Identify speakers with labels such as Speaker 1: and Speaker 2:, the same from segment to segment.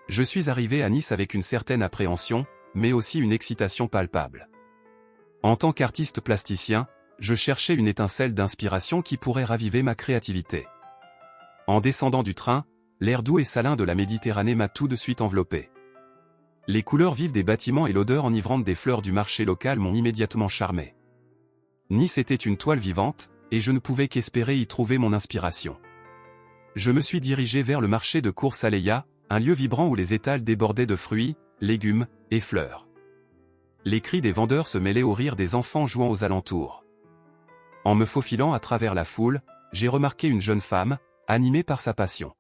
Speaker 1: Je suis arrivé à Nice avec une certaine appréhension, mais aussi une excitation palpable. En tant qu'artiste plasticien, je cherchais une étincelle d'inspiration qui pourrait raviver ma créativité. En descendant du train, l'air doux et salin de la Méditerranée m'a tout de suite enveloppé. Les couleurs vives des bâtiments et l'odeur enivrante des fleurs du marché local m'ont immédiatement charmé. Nice était une toile vivante, et je ne pouvais qu'espérer y trouver mon inspiration. Je me suis dirigé vers le marché de Cours-Saleya, un lieu vibrant où les étals débordaient de fruits, légumes et fleurs. Les cris des vendeurs se mêlaient aux rires des enfants jouant aux alentours. En me faufilant à travers la foule, j'ai remarqué une jeune femme, animée par sa passion.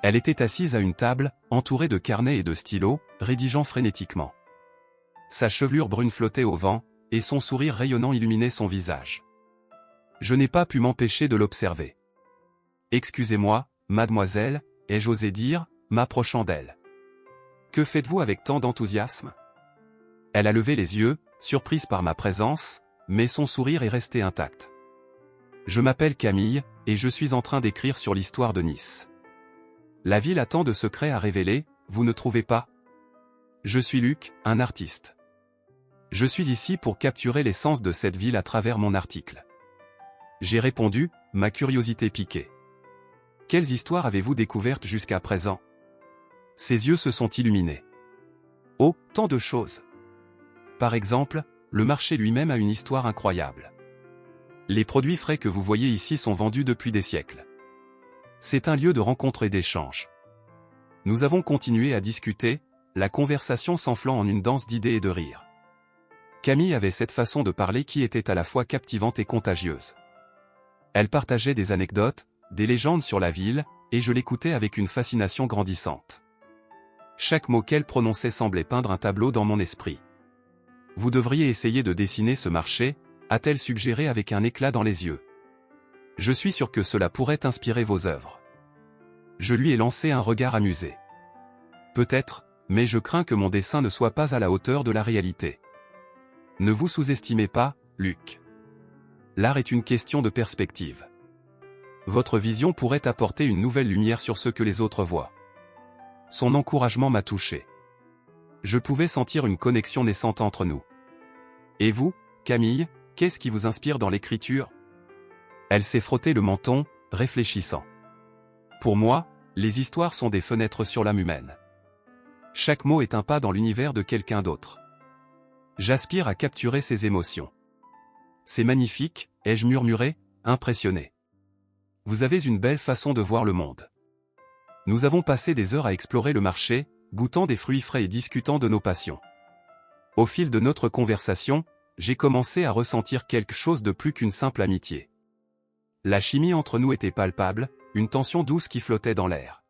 Speaker 1: Elle était assise à une table, entourée de carnets et de stylos, rédigeant frénétiquement. Sa chevelure brune flottait au vent, et son sourire rayonnant illuminait son visage. Je n'ai pas pu m'empêcher de l'observer. « Excusez-moi, mademoiselle » ai-je osé dire, m'approchant d'elle. « Que faites-vous avec tant d'enthousiasme » Elle a levé les yeux, surprise par ma présence, mais son sourire est resté intact. « Je m'appelle Camille, et je suis en train d'écrire sur l'histoire de Nice. La ville a tant de secrets à révéler, vous ne trouvez pas? Je suis Luc, un artiste. Je suis ici pour capturer l'essence de cette ville à travers mon article. » J'ai répondu, ma curiosité piquée. « Quelles histoires avez-vous découvertes jusqu'à présent ?» Ses yeux se sont illuminés. « Oh, tant de choses. Par exemple, le marché lui-même a une histoire incroyable. Les produits frais que vous voyez ici sont vendus depuis des siècles. C'est un lieu de rencontre et d'échange. » Nous avons continué à discuter, la conversation s'enflant en une danse d'idées et de rires. Camille avait cette façon de parler qui était à la fois captivante et contagieuse. Elle partageait des anecdotes, des légendes sur la ville, et je l'écoutais avec une fascination grandissante. Chaque mot qu'elle prononçait semblait peindre un tableau dans mon esprit. « Vous devriez essayer de dessiner ce marché » a-t-elle suggéré avec un éclat dans les yeux. « Je suis sûr que cela pourrait inspirer vos œuvres. » Je lui ai lancé un regard amusé. « Peut-être, mais je crains que mon dessin ne soit pas à la hauteur de la réalité. » Ne vous sous-estimez pas, Luc. L'art est une question de perspective. Votre vision pourrait apporter une nouvelle lumière sur ce que les autres voient. Son encouragement m'a touché. Je pouvais sentir une connexion naissante entre nous. Et vous, Camille, qu'est-ce qui vous inspire dans l'écriture? Elle s'est frotté le menton, réfléchissant. Pour moi, les histoires sont des fenêtres sur l'âme humaine. Chaque mot est un pas dans l'univers de quelqu'un d'autre. J'aspire à capturer ses émotions. C'est magnifique, ai-je murmuré, impressionné. Vous avez une belle façon de voir le monde. Nous avons passé des heures à explorer le marché, goûtant des fruits frais et discutant de nos passions. Au fil de notre conversation, j'ai commencé à ressentir quelque chose de plus qu'une simple amitié. La chimie entre nous était palpable, une tension douce qui flottait dans l'air.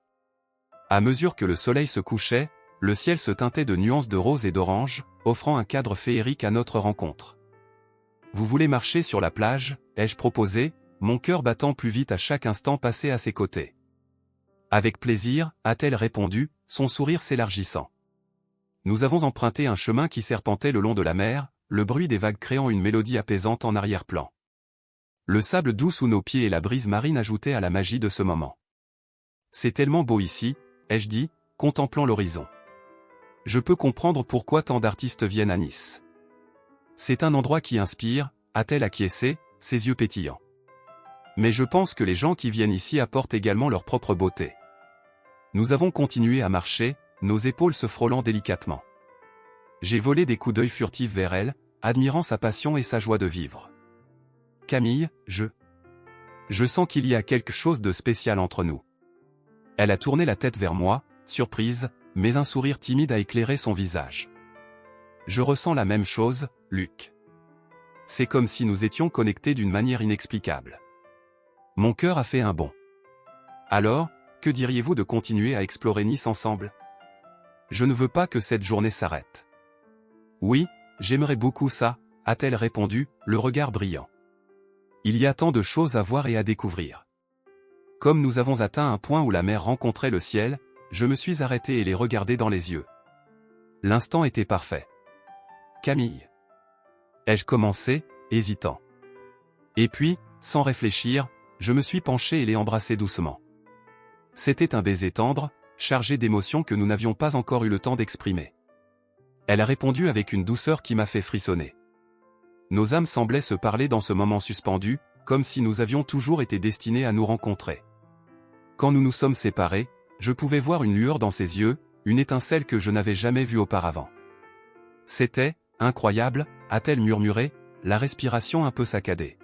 Speaker 1: À mesure que le soleil se couchait, le ciel se teintait de nuances de rose et d'orange, offrant un cadre féerique à notre rencontre. « Vous voulez marcher sur la plage » ai-je proposé, mon cœur battant plus vite à chaque instant passé à ses côtés. « Avec plaisir » a-t-elle répondu, son sourire s'élargissant. Nous avons emprunté un chemin qui serpentait le long de la mer, le bruit des vagues créant une mélodie apaisante en arrière-plan. Le sable doux sous nos pieds et la brise marine ajoutaient à la magie de ce moment. « C'est tellement beau ici » ai-je dit, contemplant l'horizon. Je peux comprendre pourquoi tant d'artistes viennent à Nice. C'est un endroit qui inspire, a-t-elle acquiescé, ses yeux pétillants. Mais je pense que les gens qui viennent ici apportent également leur propre beauté. Nous avons continué à marcher, nos épaules se frôlant délicatement. J'ai volé des coups d'œil furtifs vers elle, admirant sa passion et sa joie de vivre. Camille, je sens qu'il y a quelque chose de spécial entre nous. Elle a tourné la tête vers moi, surprise, mais un sourire timide a éclairé son visage. Je ressens la même chose, Luc. C'est comme si nous étions connectés d'une manière inexplicable. Mon cœur a fait un bond. Alors, que diriez-vous de continuer à explorer Nice ensemble? Je ne veux pas que cette journée s'arrête. Oui, j'aimerais beaucoup ça, a-t-elle répondu, le regard brillant. Il y a tant de choses à voir et à découvrir. Comme nous avons atteint un point où la mer rencontrait le ciel, je me suis arrêté et les regardé dans les yeux. L'instant était parfait. Camille. Ai-je commencé, hésitant. Et puis, sans réfléchir, je me suis penché et l'ai embrassé doucement. C'était un baiser tendre, chargée d'émotions que nous n'avions pas encore eu le temps d'exprimer. Elle a répondu avec une douceur qui m'a fait frissonner. Nos âmes semblaient se parler dans ce moment suspendu, comme si nous avions toujours été destinés à nous rencontrer. Quand nous nous sommes séparés, je pouvais voir une lueur dans ses yeux, une étincelle que je n'avais jamais vue auparavant. C'était incroyable, a-t-elle murmuré, la respiration un peu saccadée.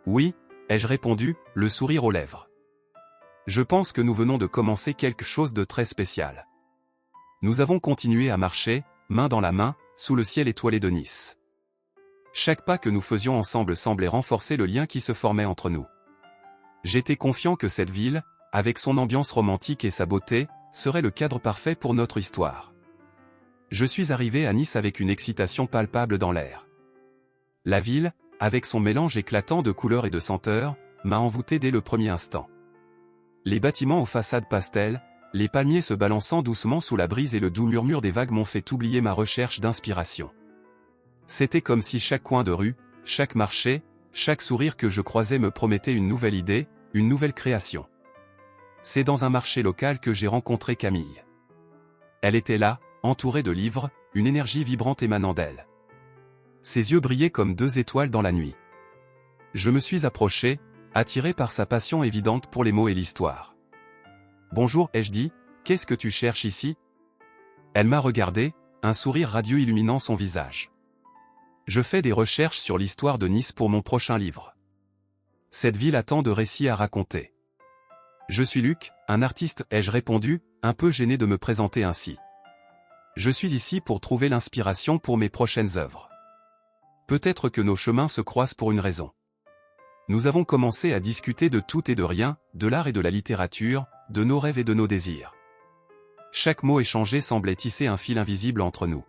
Speaker 1: Oui, ai-je répondu, le sourire aux lèvres. Je pense que nous venons de commencer quelque chose de très spécial. Nous avons continué à marcher, main dans la main, sous le ciel étoilé de Nice. Chaque pas que nous faisions ensemble semblait renforcer le lien qui se formait entre nous. J'étais confiant que cette ville, avec son ambiance romantique et sa beauté, serait le cadre parfait pour notre histoire. Je suis arrivé à Nice avec une excitation palpable dans l'air. La ville, avec son mélange éclatant de couleurs et de senteurs, m'a envoûté dès le premier instant. Les bâtiments aux façades pastel, les palmiers se balançant doucement sous la brise et le doux murmure des vagues m'ont fait oublier ma recherche d'inspiration. C'était comme si chaque coin de rue, chaque marché, chaque sourire que je croisais me promettait une nouvelle idée, une nouvelle création. C'est dans un marché local que j'ai rencontré Camille. Elle était là, entourée de livres, une énergie vibrante émanant d'elle. Ses yeux brillaient comme deux étoiles dans la nuit. Je me suis approché, attiré par sa passion évidente pour les mots et l'histoire. « Bonjour, ai-je dit, qu'est-ce que tu cherches ici ?» Elle m'a regardé, un sourire radieux illuminant son visage. « Je fais des recherches sur l'histoire de Nice pour mon prochain livre. Cette ville a tant de récits à raconter. Je suis Luc, un artiste, ai-je répondu, un peu gêné de me présenter ainsi. Je suis ici pour trouver l'inspiration pour mes prochaines œuvres. Peut-être que nos chemins se croisent pour une raison. Nous avons commencé à discuter de tout et de rien, de l'art et de la littérature, de nos rêves et de nos désirs. Chaque mot échangé semblait tisser un fil invisible entre nous.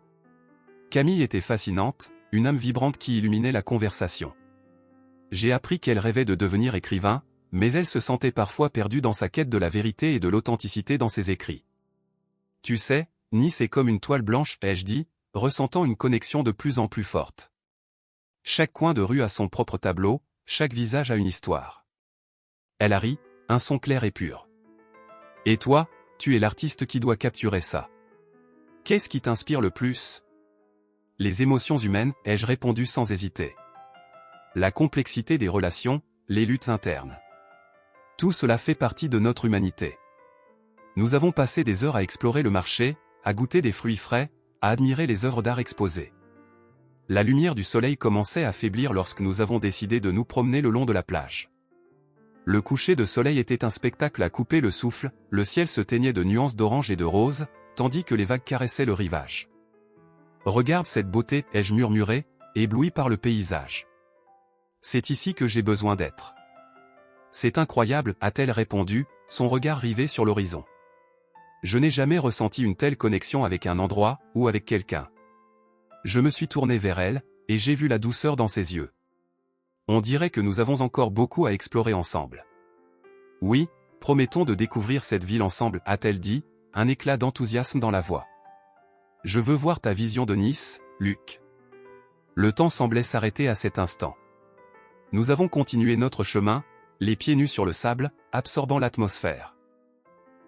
Speaker 1: Camille était fascinante, une âme vibrante qui illuminait la conversation. J'ai appris qu'elle rêvait de devenir écrivain, mais elle se sentait parfois perdue dans sa quête de la vérité et de l'authenticité dans ses écrits. Tu sais, Nice est comme une toile blanche, ai-je dit, ressentant une connexion de plus en plus forte. Chaque coin de rue a son propre tableau, chaque visage a une histoire. Elle a ri, un son clair et pur. Et toi, tu es l'artiste qui doit capturer ça. Qu'est-ce qui t'inspire le plus? Les émotions humaines, ai-je répondu sans hésiter. La complexité des relations, les luttes internes. Tout cela fait partie de notre humanité. Nous avons passé des heures à explorer le marché, à goûter des fruits frais, à admirer les œuvres d'art exposées. La lumière du soleil commençait à faiblir lorsque nous avons décidé de nous promener le long de la plage. Le coucher de soleil était un spectacle à couper le souffle, le ciel se teignait de nuances d'orange et de rose, tandis que les vagues caressaient le rivage. Regarde cette beauté, ai-je murmuré, ébloui par le paysage. C'est ici que j'ai besoin d'être. C'est incroyable, a-t-elle répondu, son regard rivé sur l'horizon. Je n'ai jamais ressenti une telle connexion avec un endroit, ou avec quelqu'un. Je me suis tourné vers elle, et j'ai vu la douceur dans ses yeux. On dirait que nous avons encore beaucoup à explorer ensemble. Oui, promettons de découvrir cette ville ensemble, a-t-elle dit, un éclat d'enthousiasme dans la voix. Je veux voir ta vision de Nice, Luc. Le temps semblait s'arrêter à cet instant. Nous avons continué notre chemin, les pieds nus sur le sable, absorbant l'atmosphère.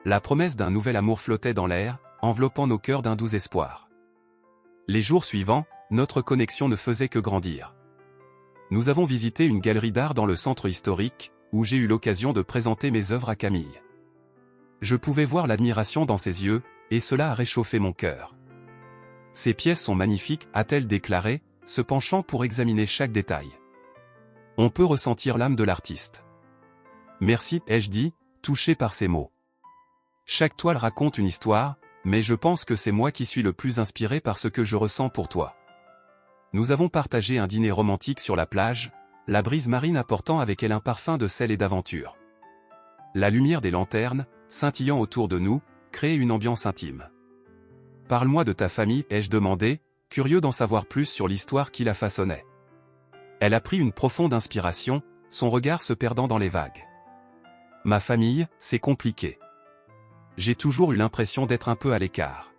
Speaker 1: La promesse d'un nouvel amour flottait dans l'air, enveloppant nos cœurs d'un doux espoir. Les jours suivants, notre connexion ne faisait que grandir. Nous avons visité une galerie d'art dans le centre historique, où j'ai eu l'occasion de présenter mes œuvres à Camille. Je pouvais voir l'admiration dans ses yeux, et cela a réchauffé mon cœur. Ces pièces sont magnifiques, a-t-elle déclaré, se penchant pour examiner chaque détail. On peut ressentir l'âme de l'artiste. Merci, ai-je dit, touché par ces mots. Chaque toile raconte une histoire, mais je pense que c'est moi qui suis le plus inspiré par ce que je ressens pour toi. Nous avons partagé un dîner romantique sur la plage, la brise marine apportant avec elle un parfum de sel et d'aventure. La lumière des lanternes, scintillant autour de nous, créait une ambiance intime. Parle-moi de ta famille, ai-je demandé, curieux d'en savoir plus sur l'histoire qui la façonnait. Elle a pris une profonde inspiration, son regard se perdant dans les vagues. Ma famille, c'est compliqué. J'ai toujours eu l'impression d'être un peu à l'écart.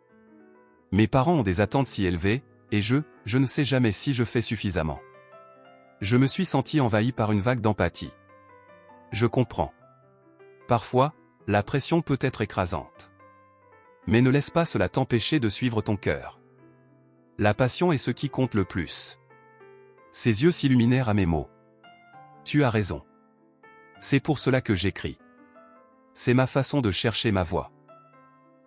Speaker 1: Mes parents ont des attentes si élevées, et je ne sais jamais si je fais suffisamment. Je me suis senti envahi par une vague d'empathie. Je comprends. Parfois, la pression peut être écrasante. Mais ne laisse pas cela t'empêcher de suivre ton cœur. La passion est ce qui compte le plus. Ses yeux s'illuminèrent à mes mots. Tu as raison. C'est pour cela que j'écris. C'est ma façon de chercher ma voix.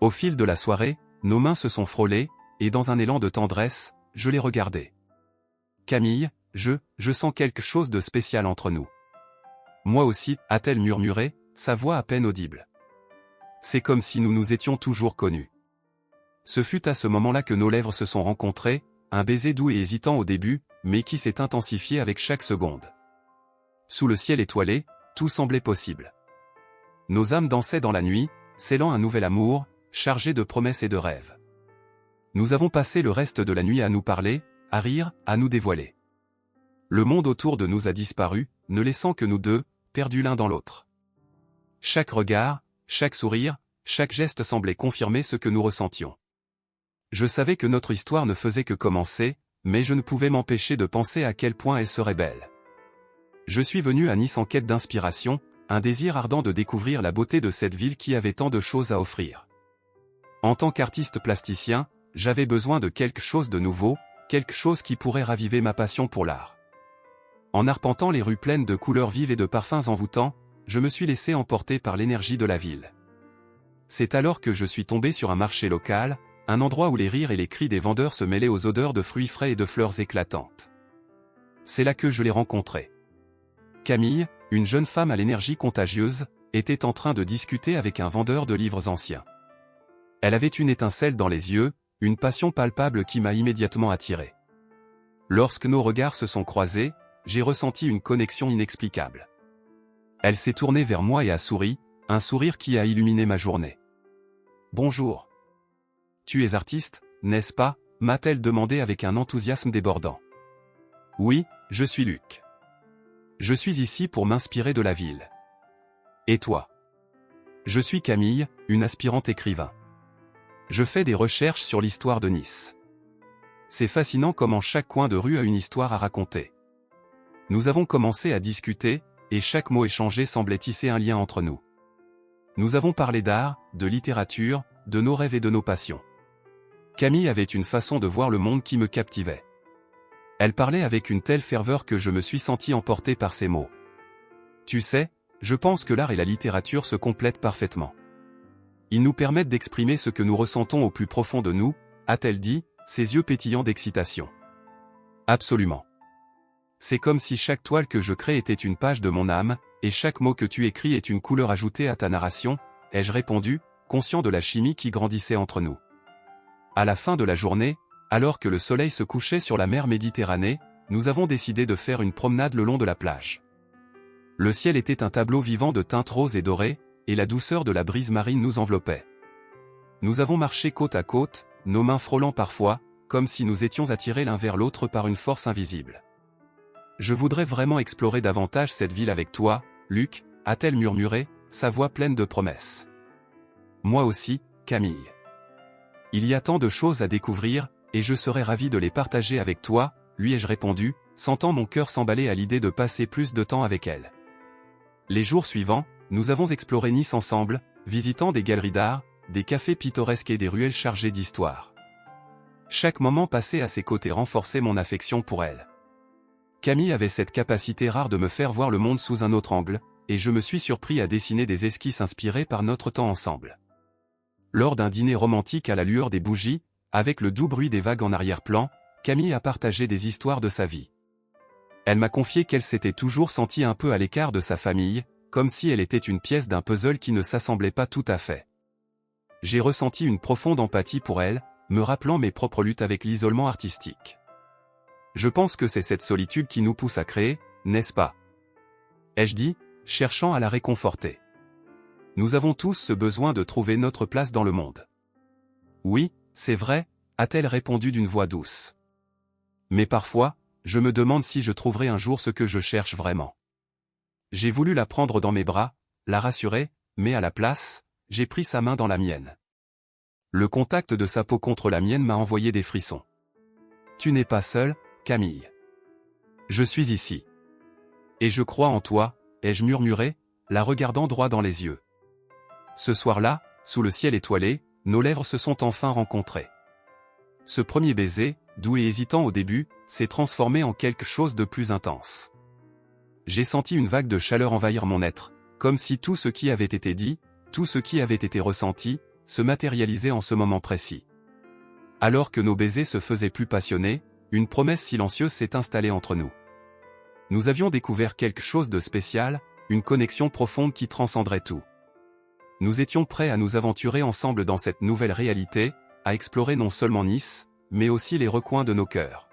Speaker 1: Au fil de la soirée, nos mains se sont frôlées, et dans un élan de tendresse, je l'ai regardée. Camille, je sens quelque chose de spécial entre nous. Moi aussi, a-t-elle murmuré, sa voix à peine audible. C'est comme si nous nous étions toujours connus. Ce fut à ce moment-là que nos lèvres se sont rencontrées, un baiser doux et hésitant au début, mais qui s'est intensifié avec chaque seconde. Sous le ciel étoilé, tout semblait possible. Nos âmes dansaient dans la nuit, scellant un nouvel amour, chargé de promesses et de rêves. Nous avons passé le reste de la nuit à nous parler, à rire, à nous dévoiler. Le monde autour de nous a disparu, ne laissant que nous deux, perdus l'un dans l'autre. Chaque regard, chaque sourire, chaque geste semblait confirmer ce que nous ressentions. Je savais que notre histoire ne faisait que commencer, mais je ne pouvais m'empêcher de penser à quel point elle serait belle. Je suis venu à Nice en quête d'inspiration, un désir ardent de découvrir la beauté de cette ville qui avait tant de choses à offrir. En tant qu'artiste plasticien, j'avais besoin de quelque chose de nouveau, quelque chose qui pourrait raviver ma passion pour l'art. En arpentant les rues pleines de couleurs vives et de parfums envoûtants, je me suis laissé emporter par l'énergie de la ville. C'est alors que je suis tombé sur un marché local, un endroit où les rires et les cris des vendeurs se mêlaient aux odeurs de fruits frais et de fleurs éclatantes. C'est là que je l'ai rencontrée. Camille, une jeune femme à l'énergie contagieuse, était en train de discuter avec un vendeur de livres anciens. Elle avait une étincelle dans les yeux, une passion palpable qui m'a immédiatement attiré. Lorsque nos regards se sont croisés, j'ai ressenti une connexion inexplicable. Elle s'est tournée vers moi et a souri, un sourire qui a illuminé ma journée. « Bonjour. Tu es artiste, n'est-ce pas » m'a-t-elle demandé avec un enthousiasme débordant. « Oui, je suis Luc. Je suis ici pour m'inspirer de la ville. Et toi » ? « Je suis Camille, une aspirante écrivain. Je fais des recherches sur l'histoire de Nice. C'est fascinant comment chaque coin de rue a une histoire à raconter. » Nous avons commencé à discuter, et chaque mot échangé semblait tisser un lien entre nous. Nous avons parlé d'art, de littérature, de nos rêves et de nos passions. Camille avait une façon de voir le monde qui me captivait. Elle parlait avec une telle ferveur que je me suis senti emporté par ses mots. Tu sais, je pense que l'art et la littérature se complètent parfaitement. Ils nous permettent d'exprimer ce que nous ressentons au plus profond de nous, a-t-elle dit, ses yeux pétillants d'excitation. Absolument. C'est comme si chaque toile que je crée était une page de mon âme, et chaque mot que tu écris est une couleur ajoutée à ta narration, ai-je répondu, conscient de la chimie qui grandissait entre nous. À la fin de la journée, alors que le soleil se couchait sur la mer Méditerranée, nous avons décidé de faire une promenade le long de la plage. Le ciel était un tableau vivant de teintes roses et dorées, et la douceur de la brise marine nous enveloppait. Nous avons marché côte à côte, nos mains frôlant parfois, comme si nous étions attirés l'un vers l'autre par une force invisible. Je voudrais vraiment explorer davantage cette ville avec toi, Luc, a-t-elle murmuré, sa voix pleine de promesses. Moi aussi, Camille. Il y a tant de choses à découvrir, et je serais ravi de les partager avec toi, lui ai-je répondu, sentant mon cœur s'emballer à l'idée de passer plus de temps avec elle. Les jours suivants, nous avons exploré Nice ensemble, visitant des galeries d'art, des cafés pittoresques et des ruelles chargées d'histoire. Chaque moment passé à ses côtés renforçait mon affection pour elle. Camille avait cette capacité rare de me faire voir le monde sous un autre angle, et je me suis surpris à dessiner des esquisses inspirées par notre temps ensemble. Lors d'un dîner romantique à la lueur des bougies, avec le doux bruit des vagues en arrière-plan, Camille a partagé des histoires de sa vie. Elle m'a confié qu'elle s'était toujours sentie un peu à l'écart de sa famille, comme si elle était une pièce d'un puzzle qui ne s'assemblait pas tout à fait. J'ai ressenti une profonde empathie pour elle, me rappelant mes propres luttes avec l'isolement artistique. Je pense que c'est cette solitude qui nous pousse à créer, n'est-ce pas ? Ai-je dit, cherchant à la réconforter. Nous avons tous ce besoin de trouver notre place dans le monde. Oui, c'est vrai, a-t-elle répondu d'une voix douce. Mais parfois, je me demande si je trouverai un jour ce que je cherche vraiment. J'ai voulu la prendre dans mes bras, la rassurer, mais à la place, j'ai pris sa main dans la mienne. Le contact de sa peau contre la mienne m'a envoyé des frissons. Tu n'es pas seule, Camille. Je suis ici. Et je crois en toi, ai-je murmuré, la regardant droit dans les yeux. Ce soir-là, sous le ciel étoilé, nos lèvres se sont enfin rencontrées. Ce premier baiser, doux et hésitant au début, s'est transformé en quelque chose de plus intense. J'ai senti une vague de chaleur envahir mon être, comme si tout ce qui avait été dit, tout ce qui avait été ressenti, se matérialisait en ce moment précis. Alors que nos baisers se faisaient plus passionnés, une promesse silencieuse s'est installée entre nous. Nous avions découvert quelque chose de spécial, une connexion profonde qui transcenderait tout. Nous étions prêts à nous aventurer ensemble dans cette nouvelle réalité, à explorer non seulement Nice, mais aussi les recoins de nos cœurs.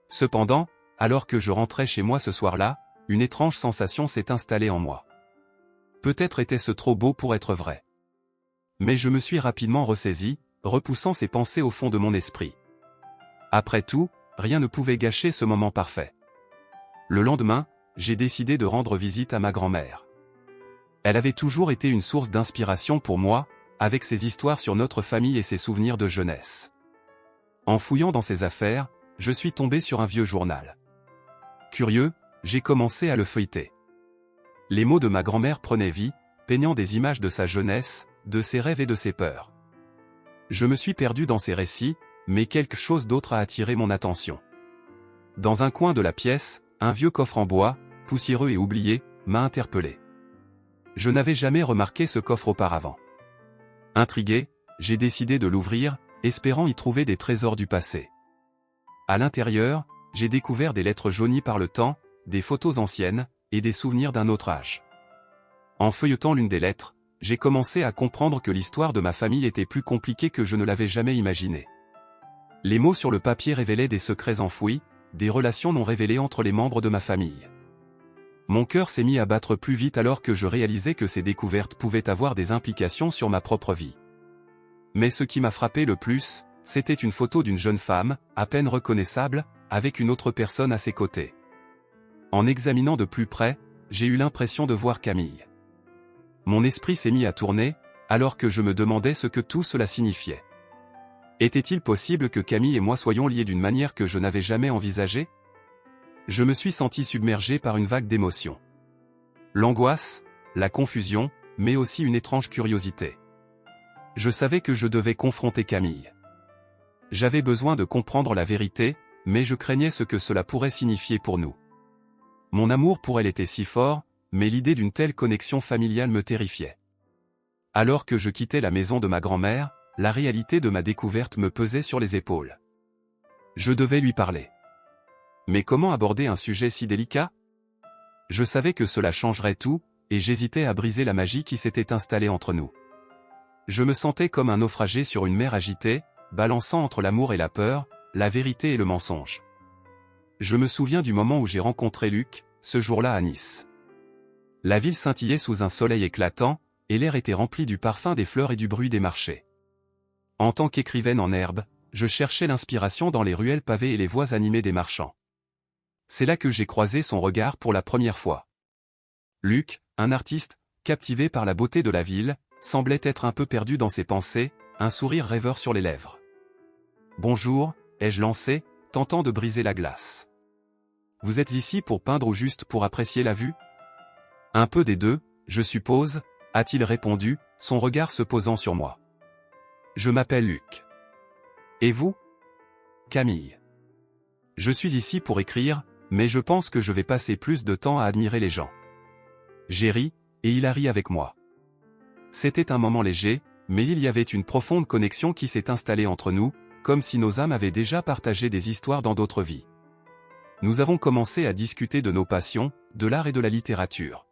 Speaker 1: Cependant, alors que je rentrais chez moi ce soir-là, une étrange sensation s'est installée en moi. Peut-être était-ce trop beau pour être vrai. Mais je me suis rapidement ressaisi, repoussant ces pensées au fond de mon esprit. Après tout, rien ne pouvait gâcher ce moment parfait. Le lendemain, j'ai décidé de rendre visite à ma grand-mère. Elle avait toujours été une source d'inspiration pour moi, avec ses histoires sur notre famille et ses souvenirs de jeunesse. En fouillant dans ses affaires, je suis tombé sur un vieux journal. Curieux, j'ai commencé à le feuilleter. Les mots de ma grand-mère prenaient vie, peignant des images de sa jeunesse, de ses rêves et de ses peurs. Je me suis perdu dans ses récits, mais quelque chose d'autre a attiré mon attention. Dans un coin de la pièce, un vieux coffre en bois, poussiéreux et oublié, m'a interpellé. Je n'avais jamais remarqué ce coffre auparavant. Intrigué, j'ai décidé de l'ouvrir, espérant y trouver des trésors du passé. À l'intérieur, j'ai découvert des lettres jaunies par le temps, des photos anciennes, et des souvenirs d'un autre âge. En feuilletant l'une des lettres, j'ai commencé à comprendre que l'histoire de ma famille était plus compliquée que je ne l'avais jamais imaginé. Les mots sur le papier révélaient des secrets enfouis, des relations non révélées entre les membres de ma famille. Mon cœur s'est mis à battre plus vite alors que je réalisais que ces découvertes pouvaient avoir des implications sur ma propre vie. Mais ce qui m'a frappé le plus, c'était une photo d'une jeune femme, à peine reconnaissable, avec une autre personne à ses côtés. En examinant de plus près, j'ai eu l'impression de voir Camille. Mon esprit s'est mis à tourner, alors que je me demandais ce que tout cela signifiait. Était-il possible que Camille et moi soyons liés d'une manière que je n'avais jamais envisagée ? Je me suis senti submergé par une vague d'émotions. L'angoisse, la confusion, mais aussi une étrange curiosité. Je savais que je devais confronter Camille. J'avais besoin de comprendre la vérité, mais je craignais ce que cela pourrait signifier pour nous. Mon amour pour elle était si fort, mais l'idée d'une telle connexion familiale me terrifiait. Alors que je quittais la maison de ma grand-mère, la réalité de ma découverte me pesait sur les épaules. Je devais lui parler. Mais comment aborder un sujet si délicat ? Je savais que cela changerait tout, et j'hésitais à briser la magie qui s'était installée entre nous. Je me sentais comme un naufragé sur une mer agitée, balançant entre l'amour et la peur, la vérité et le mensonge. Je me souviens du moment où j'ai rencontré Luc, ce jour-là à Nice. La ville scintillait sous un soleil éclatant, et l'air était rempli du parfum des fleurs et du bruit des marchés. En tant qu'écrivaine en herbe, je cherchais l'inspiration dans les ruelles pavées et les voix animées des marchands. C'est là que j'ai croisé son regard pour la première fois. Luc, un artiste, captivé par la beauté de la ville, semblait être un peu perdu dans ses pensées, un sourire rêveur sur les lèvres. « Bonjour », ai-je lancé, tentant de briser la glace. « Vous êtes ici pour peindre ou juste pour apprécier la vue ? » « Un peu des deux, je suppose », a-t-il répondu, son regard se posant sur moi. « Je m'appelle Luc. »« Et vous ?»« Camille. »« Je suis ici pour écrire, mais je pense que je vais passer plus de temps à admirer les gens. » J'ai ri, et il a ri avec moi. C'était un moment léger, mais il y avait une profonde connexion qui s'est installée entre nous, comme si nos âmes avaient déjà partagé des histoires dans d'autres vies. Nous avons commencé à discuter de nos passions, de l'art et de la littérature.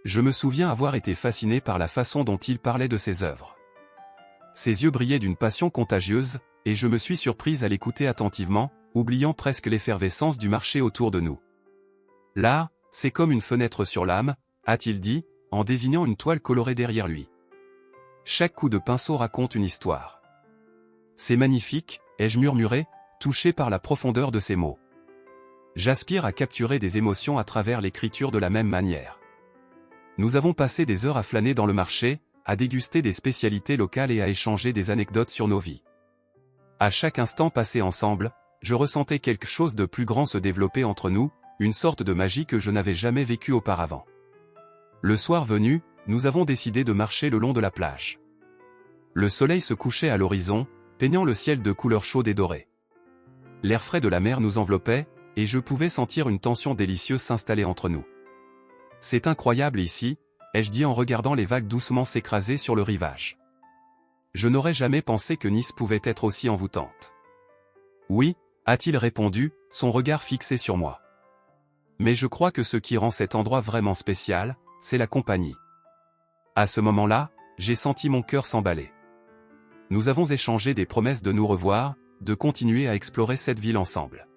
Speaker 1: Je me souviens avoir été fasciné par la façon dont il parlait de ses œuvres. Ses yeux brillaient d'une passion contagieuse, et je me suis surprise à l'écouter attentivement, oubliant presque l'effervescence du marché autour de nous. « L'art, c'est comme une fenêtre sur l'âme », a-t-il dit, en désignant une toile colorée derrière lui. Chaque coup de pinceau raconte une histoire. « C'est magnifique », ai-je murmuré, touché par la profondeur de ses mots. J'aspire à capturer des émotions à travers l'écriture de la même manière. Nous avons passé des heures à flâner dans le marché, à déguster des spécialités locales et à échanger des anecdotes sur nos vies. À chaque instant passé ensemble, je ressentais quelque chose de plus grand se développer entre nous, une sorte de magie que je n'avais jamais vécue auparavant. Le soir venu, nous avons décidé de marcher le long de la plage. Le soleil se couchait à l'horizon, peignant le ciel de couleurs chaudes et dorées. L'air frais de la mer nous enveloppait, et je pouvais sentir une tension délicieuse s'installer entre nous. C'est incroyable ici, ai-je dit en regardant les vagues doucement s'écraser sur le rivage. Je n'aurais jamais pensé que Nice pouvait être aussi envoûtante. Oui, a-t-il répondu, son regard fixé sur moi. Mais je crois que ce qui rend cet endroit vraiment spécial, c'est la compagnie. À ce moment-là, j'ai senti mon cœur s'emballer. Nous avons échangé des promesses de nous revoir, de continuer à explorer cette ville ensemble.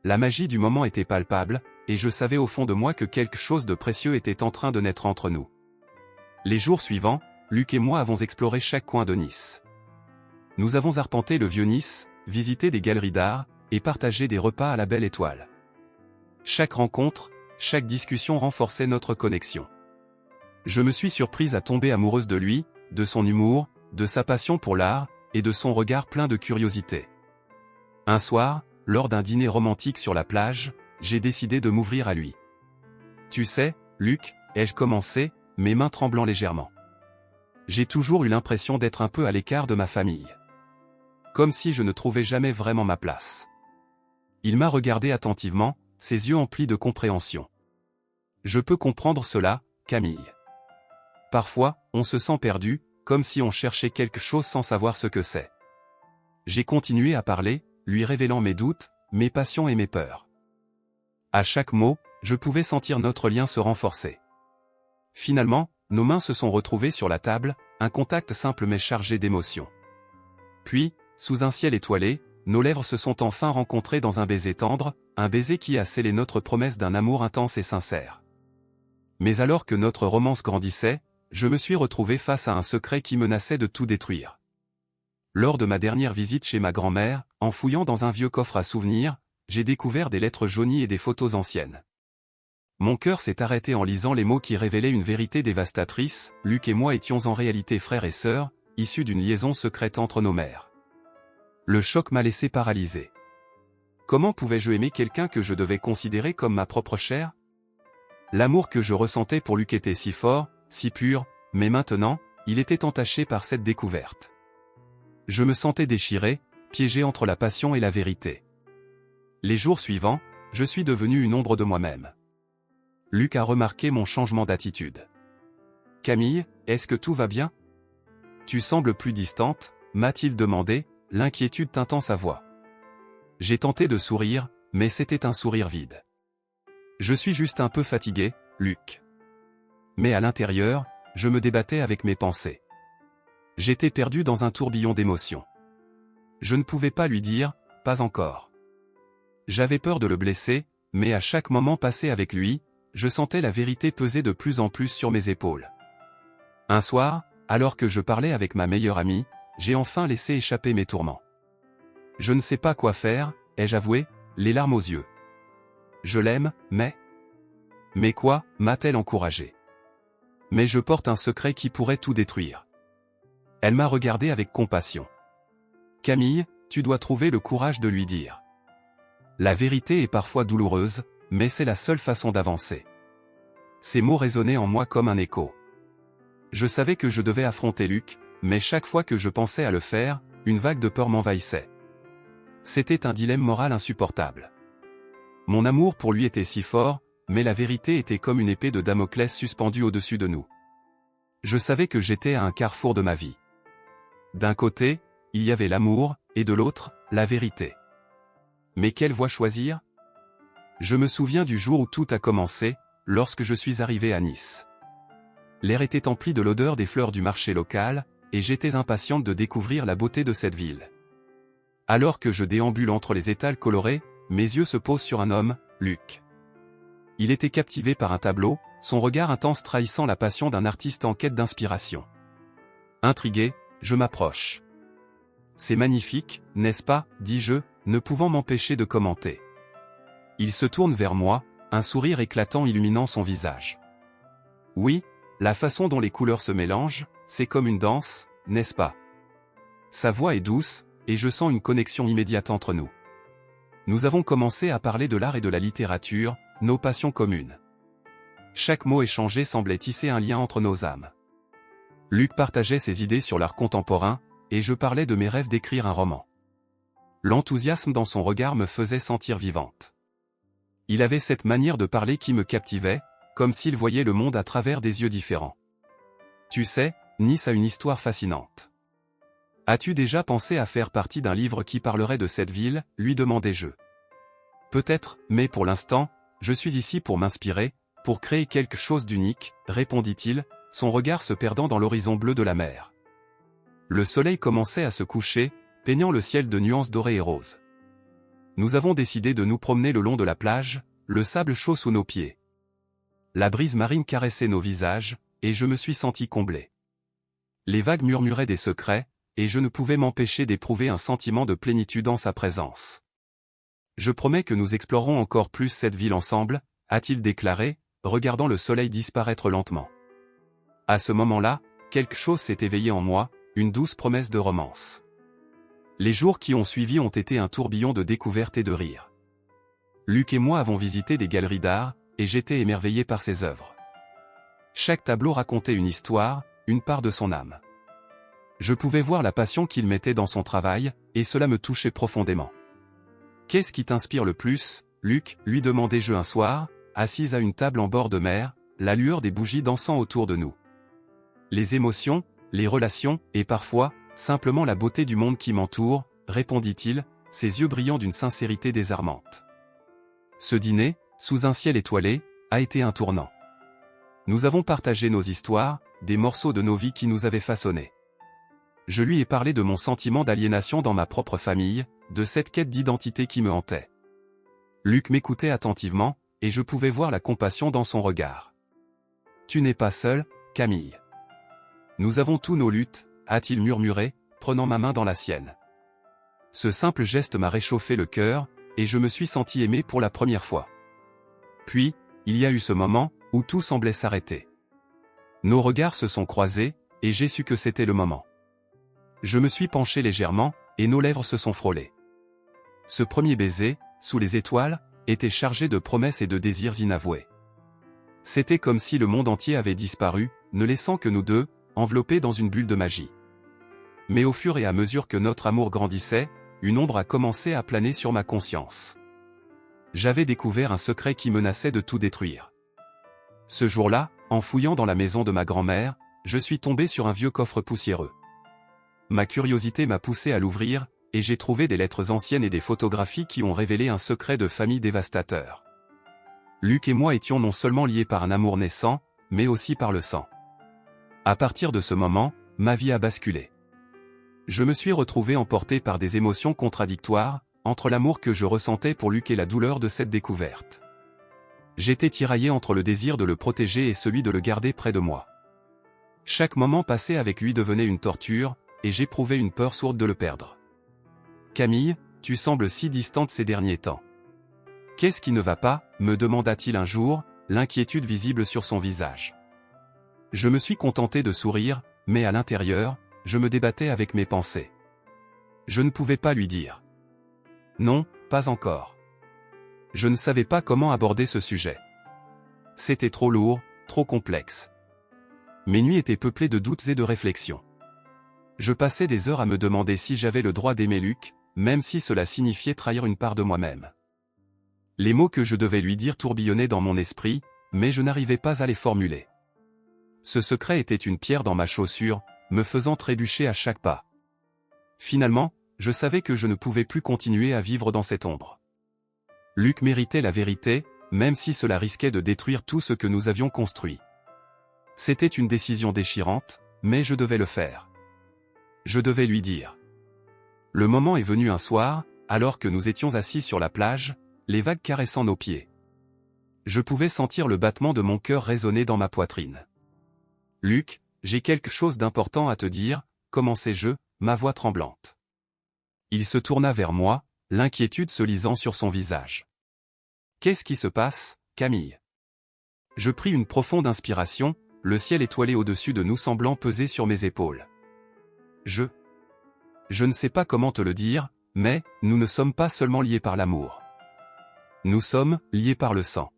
Speaker 1: La magie du moment était palpable, et je savais au fond de moi que quelque chose de précieux était en train de naître entre nous. Les jours suivants, Luc et moi avons exploré chaque coin de Nice. Nous avons arpenté le vieux Nice, visité des galeries d'art, et partagé des repas à la belle étoile. Chaque rencontre, chaque discussion renforçait notre connexion. Je me suis surprise à tomber amoureuse de lui, de son humour, de sa passion pour l'art, et de son regard plein de curiosité. Un soir, lors d'un dîner romantique sur la plage, j'ai décidé de m'ouvrir à lui. Tu sais, Luc, ai-je commencé, mes mains tremblant légèrement. J'ai toujours eu l'impression d'être un peu à l'écart de ma famille. Comme si je ne trouvais jamais vraiment ma place. Il m'a regardé attentivement, ses yeux emplis de compréhension. Je peux comprendre cela, Camille. Parfois, on se sent perdu, comme si on cherchait quelque chose sans savoir ce que c'est. J'ai continué à parler, lui révélant mes doutes, mes passions et mes peurs. À chaque mot, je pouvais sentir notre lien se renforcer. Finalement, nos mains se sont retrouvées sur la table, un contact simple mais chargé d'émotion. Puis, sous un ciel étoilé, nos lèvres se sont enfin rencontrées dans un baiser tendre, un baiser qui a scellé notre promesse d'un amour intense et sincère. Mais alors que notre romance grandissait, je me suis retrouvé face à un secret qui menaçait de tout détruire. Lors de ma dernière visite chez ma grand-mère, en fouillant dans un vieux coffre à souvenirs, j'ai découvert des lettres jaunies et des photos anciennes. Mon cœur s'est arrêté en lisant les mots qui révélaient une vérité dévastatrice. Luc et moi étions en réalité frères et sœurs, issus d'une liaison secrète entre nos mères. Le choc m'a laissé paralysé. Comment pouvais-je aimer quelqu'un que je devais considérer comme ma propre chair? L'amour que je ressentais pour Luc était si fort, si pur, mais maintenant, il était entaché par cette découverte. Je me sentais déchiré, piégé entre la passion et la vérité. Les jours suivants, je suis devenu une ombre de moi-même. Luc a remarqué mon changement d'attitude. « Camille, est-ce que tout va bien? Tu sembles plus distante » m'a-t-il demandé, l'inquiétude tintant sa voix. J'ai tenté de sourire, mais c'était un sourire vide. « Je suis juste un peu fatigué, Luc. » Mais à l'intérieur, je me débattais avec mes pensées. J'étais perdu dans un tourbillon d'émotions. Je ne pouvais pas lui dire « pas encore ». J'avais peur de le blesser, mais à chaque moment passé avec lui, je sentais la vérité peser de plus en plus sur mes épaules. Un soir, alors que je parlais avec ma meilleure amie, j'ai enfin laissé échapper mes tourments. Je ne sais pas quoi faire, ai-je avoué, les larmes aux yeux. Je l'aime, mais... Mais quoi, m'a-t-elle encouragé. Mais je porte un secret qui pourrait tout détruire. Elle m'a regardé avec compassion. Camille, tu dois trouver le courage de lui dire. La vérité est parfois douloureuse, mais c'est la seule façon d'avancer. Ces mots résonnaient en moi comme un écho. Je savais que je devais affronter Luc, mais chaque fois que je pensais à le faire, une vague de peur m'envahissait. C'était un dilemme moral insupportable. Mon amour pour lui était si fort, mais la vérité était comme une épée de Damoclès suspendue au-dessus de nous. Je savais que j'étais à un carrefour de ma vie. D'un côté, il y avait l'amour, et de l'autre, la vérité. Mais quelle voie choisir? Je me souviens du jour où tout a commencé, lorsque je suis arrivé à Nice. L'air était empli de l'odeur des fleurs du marché local, et j'étais impatiente de découvrir la beauté de cette ville. Alors que je déambule entre les étals colorés, mes yeux se posent sur un homme, Luc. Il était captivé par un tableau, son regard intense trahissant la passion d'un artiste en quête d'inspiration. Intrigué, je m'approche. « C'est magnifique, n'est-ce pas ?» dis-je, ne pouvant m'empêcher de commenter. Il se tourne vers moi, un sourire éclatant illuminant son visage. Oui, la façon dont les couleurs se mélangent, c'est comme une danse, n'est-ce pas? Sa voix est douce, et je sens une connexion immédiate entre nous. Nous avons commencé à parler de l'art et de la littérature, nos passions communes. Chaque mot échangé semblait tisser un lien entre nos âmes. Luc partageait ses idées sur l'art contemporain, et je parlais de mes rêves d'écrire un roman. L'enthousiasme dans son regard me faisait sentir vivante. Il avait cette manière de parler qui me captivait, comme s'il voyait le monde à travers des yeux différents. Tu sais, Nice a une histoire fascinante. As-tu déjà pensé à faire partie d'un livre qui parlerait de cette ville, lui demandai-je. Peut-être, mais pour l'instant, je suis ici pour m'inspirer, pour créer quelque chose d'unique, répondit-il, son regard se perdant dans l'horizon bleu de la mer. Le soleil commençait à se coucher, peignant le ciel de nuances dorées et roses. Nous avons décidé de nous promener le long de la plage, le sable chaud sous nos pieds. La brise marine caressait nos visages, et je me suis senti comblé. Les vagues murmuraient des secrets, et je ne pouvais m'empêcher d'éprouver un sentiment de plénitude en sa présence. Je promets que nous explorerons encore plus cette ville ensemble, a-t-il déclaré, regardant le soleil disparaître lentement. À ce moment-là, quelque chose s'est éveillé en moi, une douce promesse de romance. Les jours qui ont suivi ont été un tourbillon de découvertes et de rires. Luc et moi avons visité des galeries d'art, et j'étais émerveillé par ses œuvres. Chaque tableau racontait une histoire, une part de son âme. Je pouvais voir la passion qu'il mettait dans son travail, et cela me touchait profondément. « Qu'est-ce qui t'inspire le plus, Luc ?» lui demandai-je un soir, assise à une table en bord de mer, la lueur des bougies dansant autour de nous. Les émotions, les relations, et parfois, simplement la beauté du monde qui m'entoure, répondit-il, ses yeux brillant d'une sincérité désarmante. Ce dîner, sous un ciel étoilé, a été un tournant. Nous avons partagé nos histoires, des morceaux de nos vies qui nous avaient façonnés. Je lui ai parlé de mon sentiment d'aliénation dans ma propre famille, de cette quête d'identité qui me hantait. Luc m'écoutait attentivement, et je pouvais voir la compassion dans son regard. « Tu n'es pas seul, Camille. Nous avons tous nos luttes, a-t-il murmuré, prenant ma main dans la sienne. Ce simple geste m'a réchauffé le cœur, et je me suis senti aimé pour la première fois. Puis, il y a eu ce moment, où tout semblait s'arrêter. Nos regards se sont croisés, et j'ai su que c'était le moment. Je me suis penché légèrement, et nos lèvres se sont frôlées. Ce premier baiser, sous les étoiles, était chargé de promesses et de désirs inavoués. C'était comme si le monde entier avait disparu, ne laissant que nous deux, enveloppés dans une bulle de magie. Mais au fur et à mesure que notre amour grandissait, une ombre a commencé à planer sur ma conscience. J'avais découvert un secret qui menaçait de tout détruire. Ce jour-là, en fouillant dans la maison de ma grand-mère, je suis tombé sur un vieux coffre poussiéreux. Ma curiosité m'a poussé à l'ouvrir, et j'ai trouvé des lettres anciennes et des photographies qui ont révélé un secret de famille dévastateur. Luc et moi étions non seulement liés par un amour naissant, mais aussi par le sang. À partir de ce moment, ma vie a basculé. Je me suis retrouvé emporté par des émotions contradictoires, entre l'amour que je ressentais pour Luc et la douleur de cette découverte. J'étais tiraillé entre le désir de le protéger et celui de le garder près de moi. Chaque moment passé avec lui devenait une torture, et j'éprouvais une peur sourde de le perdre. « Camille, tu sembles si distante ces derniers temps. Qu'est-ce qui ne va pas ?» me demanda-t-il un jour, l'inquiétude visible sur son visage. Je me suis contenté de sourire, mais à l'intérieur, je me débattais avec mes pensées. Je ne pouvais pas lui dire. Non, pas encore. Je ne savais pas comment aborder ce sujet. C'était trop lourd, trop complexe. Mes nuits étaient peuplées de doutes et de réflexions. Je passais des heures à me demander si j'avais le droit d'aimer Luc, même si cela signifiait trahir une part de moi-même. Les mots que je devais lui dire tourbillonnaient dans mon esprit, mais je n'arrivais pas à les formuler. Ce secret était une pierre dans ma chaussure, me faisant trébucher à chaque pas. Finalement, je savais que je ne pouvais plus continuer à vivre dans cette ombre. Luc méritait la vérité, même si cela risquait de détruire tout ce que nous avions construit. C'était une décision déchirante, mais je devais le faire. Je devais lui dire. Le moment est venu un soir, alors que nous étions assis sur la plage, les vagues caressant nos pieds. Je pouvais sentir le battement de mon cœur résonner dans ma poitrine. « Luc, j'ai quelque chose d'important à te dire », commençai-je, ma voix tremblante. Il se tourna vers moi, l'inquiétude se lisant sur son visage. « Qu'est-ce qui se passe, Camille ?» Je pris une profonde inspiration, le ciel étoilé au-dessus de nous semblant peser sur mes épaules. Je ne sais pas comment te le dire, mais nous ne sommes pas seulement liés par l'amour. Nous sommes liés par le sang.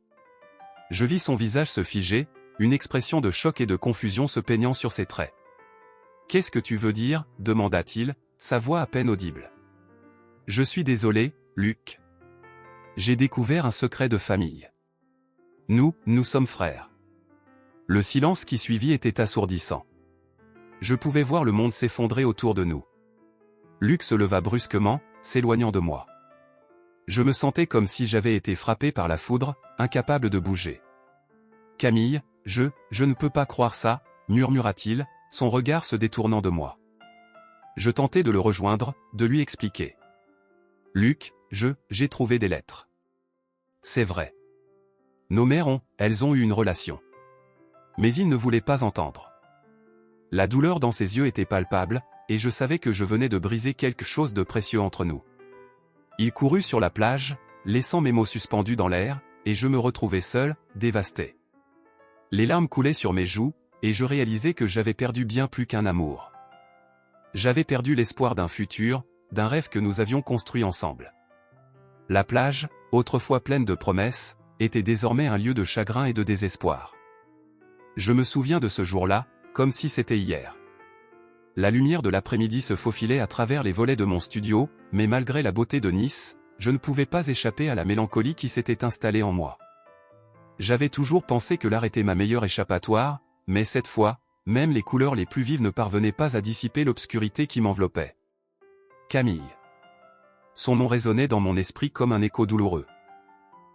Speaker 1: Je vis son visage se figer, une expression de choc et de confusion se peignant sur ses traits. « Qu'est-ce que tu veux dire ?» demanda-t-il, sa voix à peine audible. « Je suis désolé, Luc. J'ai découvert un secret de famille. Nous sommes frères. » Le silence qui suivit était assourdissant. Je pouvais voir le monde s'effondrer autour de nous. Luc se leva brusquement, s'éloignant de moi. Je me sentais comme si j'avais été frappé par la foudre, incapable de bouger. « Camille, je ne peux pas croire ça, » murmura-t-il, son regard se détournant de moi. Je tentai de le rejoindre, de lui expliquer. « Luc, j'ai trouvé des lettres. C'est vrai. Nos mères elles ont eu une relation. » Mais il ne voulait pas entendre. La douleur dans ses yeux était palpable, et je savais que je venais de briser quelque chose de précieux entre nous. Il courut sur la plage, laissant mes mots suspendus dans l'air, et je me retrouvai seul, dévasté. Les larmes coulaient sur mes joues, et je réalisais que j'avais perdu bien plus qu'un amour. J'avais perdu l'espoir d'un futur, d'un rêve que nous avions construit ensemble. La plage, autrefois pleine de promesses, était désormais un lieu de chagrin et de désespoir. Je me souviens de ce jour-là, comme si c'était hier. La lumière de l'après-midi se faufilait à travers les volets de mon studio, mais malgré la beauté de Nice, je ne pouvais pas échapper à la mélancolie qui s'était installée en moi. J'avais toujours pensé que l'art était ma meilleure échappatoire, mais cette fois, même les couleurs les plus vives ne parvenaient pas à dissiper l'obscurité qui m'enveloppait. Camille. Son nom résonnait dans mon esprit comme un écho douloureux.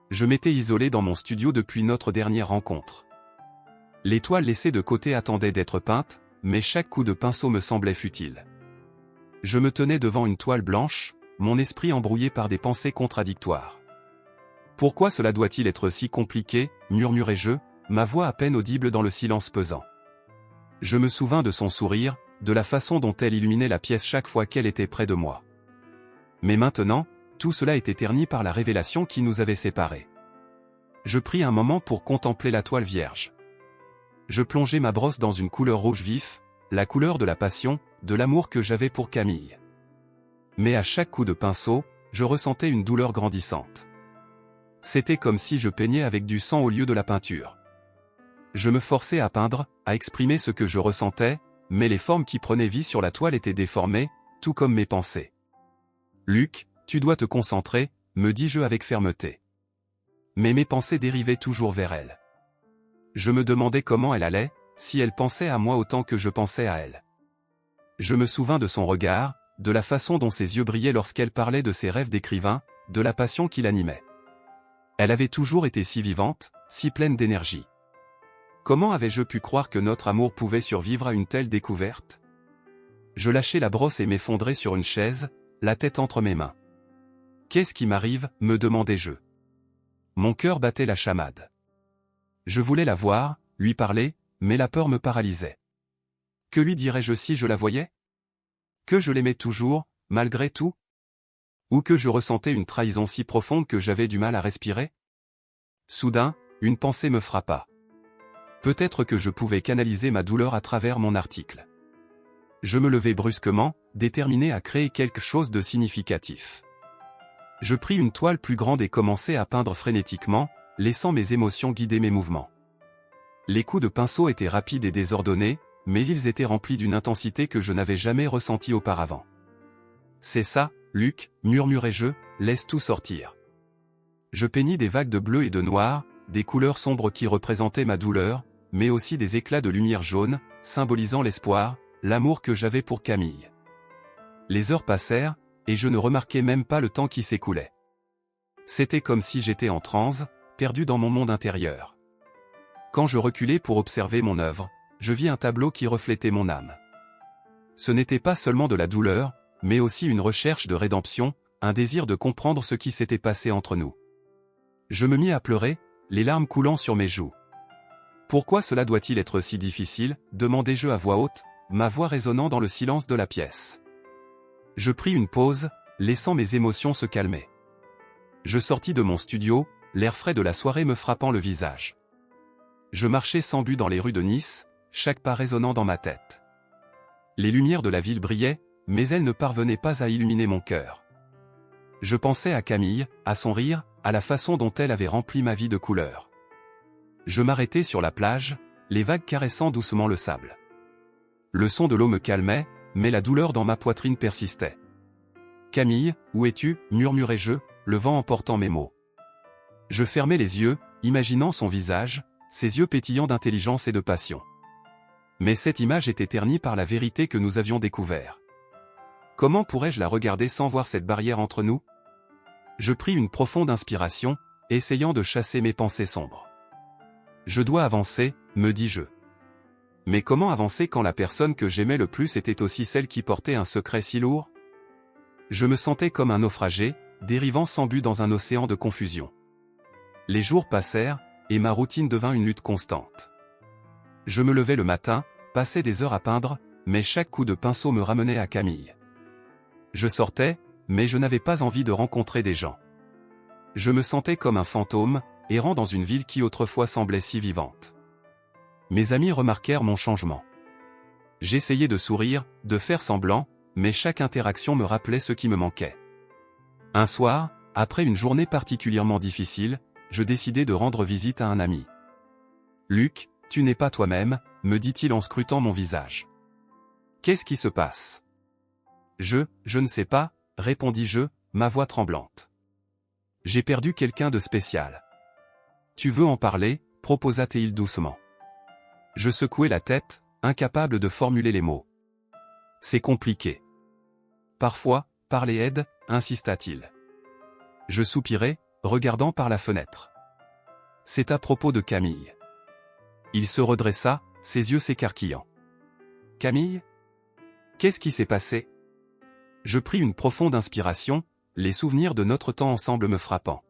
Speaker 1: Je m'étais isolé dans mon studio depuis notre dernière rencontre. Les toiles laissées de côté attendaient d'être peintes, mais chaque coup de pinceau me semblait futile. Je me tenais devant une toile blanche, mon esprit embrouillé par des pensées contradictoires. Pourquoi cela doit-il être si compliqué, murmurai-je, ma voix à peine audible dans le silence pesant. Je me souvins de son sourire, de la façon dont elle illuminait la pièce chaque fois qu'elle était près de moi. Mais maintenant, tout cela était terni par la révélation qui nous avait séparés. Je pris un moment pour contempler la toile vierge. Je plongeai ma brosse dans une couleur rouge vif, la couleur de la passion, de l'amour que j'avais pour Camille. Mais à chaque coup de pinceau, je ressentais une douleur grandissante. C'était comme si je peignais avec du sang au lieu de la peinture. Je me forçais à peindre, à exprimer ce que je ressentais, mais les formes qui prenaient vie sur la toile étaient déformées, tout comme mes pensées. « Luc, tu dois te concentrer », me dis-je avec fermeté. Mais mes pensées dérivaient toujours vers elle. Je me demandais comment elle allait, si elle pensait à moi autant que je pensais à elle. Je me souvins de son regard, de la façon dont ses yeux brillaient lorsqu'elle parlait de ses rêves d'écrivain, de la passion qui l'animait. Elle avait toujours été si vivante, si pleine d'énergie. Comment avais-je pu croire que notre amour pouvait survivre à une telle découverte? Je lâchai la brosse et m'effondrai sur une chaise, la tête entre mes mains. « Qu'est-ce qui m'arrive ?» me demandai-je. Mon cœur battait la chamade. Je voulais la voir, lui parler, mais la peur me paralysait. Que lui dirais-je si je la voyais? Que je l'aimais toujours, malgré tout? Ou que je ressentais une trahison si profonde que j'avais du mal à respirer? Soudain, une pensée me frappa. Peut-être que je pouvais canaliser ma douleur à travers mon article. Je me levai brusquement, déterminé à créer quelque chose de significatif. Je pris une toile plus grande et commençai à peindre frénétiquement, laissant mes émotions guider mes mouvements. Les coups de pinceau étaient rapides et désordonnés, mais ils étaient remplis d'une intensité que je n'avais jamais ressentie auparavant. « C'est ça, Luc, » murmurai-je, « laisse tout sortir. » Je peignis des vagues de bleu et de noir, des couleurs sombres qui représentaient ma douleur, mais aussi des éclats de lumière jaune, symbolisant l'espoir, l'amour que j'avais pour Camille. Les heures passèrent, et je ne remarquai même pas le temps qui s'écoulait. C'était comme si j'étais en transe, perdu dans mon monde intérieur. Quand je reculai pour observer mon œuvre, je vis un tableau qui reflétait mon âme. Ce n'était pas seulement de la douleur, mais aussi une recherche de rédemption, un désir de comprendre ce qui s'était passé entre nous. Je me mis à pleurer, les larmes coulant sur mes joues. « Pourquoi cela doit-il être si difficile ?» demandai-je à voix haute, ma voix résonnant dans le silence de la pièce. Je pris une pause, laissant mes émotions se calmer. Je sortis de mon studio, l'air frais de la soirée me frappant le visage. Je marchais sans but dans les rues de Nice, chaque pas résonnant dans ma tête. Les lumières de la ville brillaient, mais elles ne parvenaient pas à illuminer mon cœur. Je pensais à Camille, à son rire, à la façon dont elle avait rempli ma vie de couleurs. Je m'arrêtai sur la plage, les vagues caressant doucement le sable. le son de l'eau me calmait, mais la douleur dans ma poitrine persistait. « Camille, où es-tu » murmurai-je, le vent emportant mes mots. Je fermai les yeux, imaginant son visage, ses yeux pétillants d'intelligence et de passion. Mais cette image était ternie par la vérité que nous avions découvert. Comment pourrais-je la regarder sans voir cette barrière entre nous? Je pris une profonde inspiration, essayant de chasser mes pensées sombres. Je dois avancer, me dis-je. Mais comment avancer quand la personne que j'aimais le plus était aussi celle qui portait un secret si lourd? Je me sentais comme un naufragé, dérivant sans but dans un océan de confusion. Les jours passèrent, et ma routine devint une lutte constante. Je me levais le matin, passais des heures à peindre, mais chaque coup de pinceau me ramenait à Camille. Je sortais, mais je n'avais pas envie de rencontrer des gens. Je me sentais comme un fantôme, errant dans une ville qui autrefois semblait si vivante. Mes amis remarquèrent mon changement. J'essayais de sourire, de faire semblant, mais chaque interaction me rappelait ce qui me manquait. Un soir, après une journée particulièrement difficile, je décidai de rendre visite à un ami. « Luc, tu n'es pas toi-même » me dit-il en scrutant mon visage. « Qu'est-ce qui se passe ?» Je ne sais pas, répondis-je, ma voix tremblante. « J'ai perdu quelqu'un de spécial. »« Tu veux en parler » proposa-t-il doucement. Je secouai la tête, incapable de formuler les mots. « C'est compliqué. »« Parfois, parler aide » insista-t-il. Je soupirai, regardant par la fenêtre. « C'est à propos de Camille. » Il se redressa, ses yeux s'écarquillant. « Camille ? Qu'est-ce qui s'est passé ?» Je pris une profonde inspiration, les souvenirs de notre temps ensemble me frappant.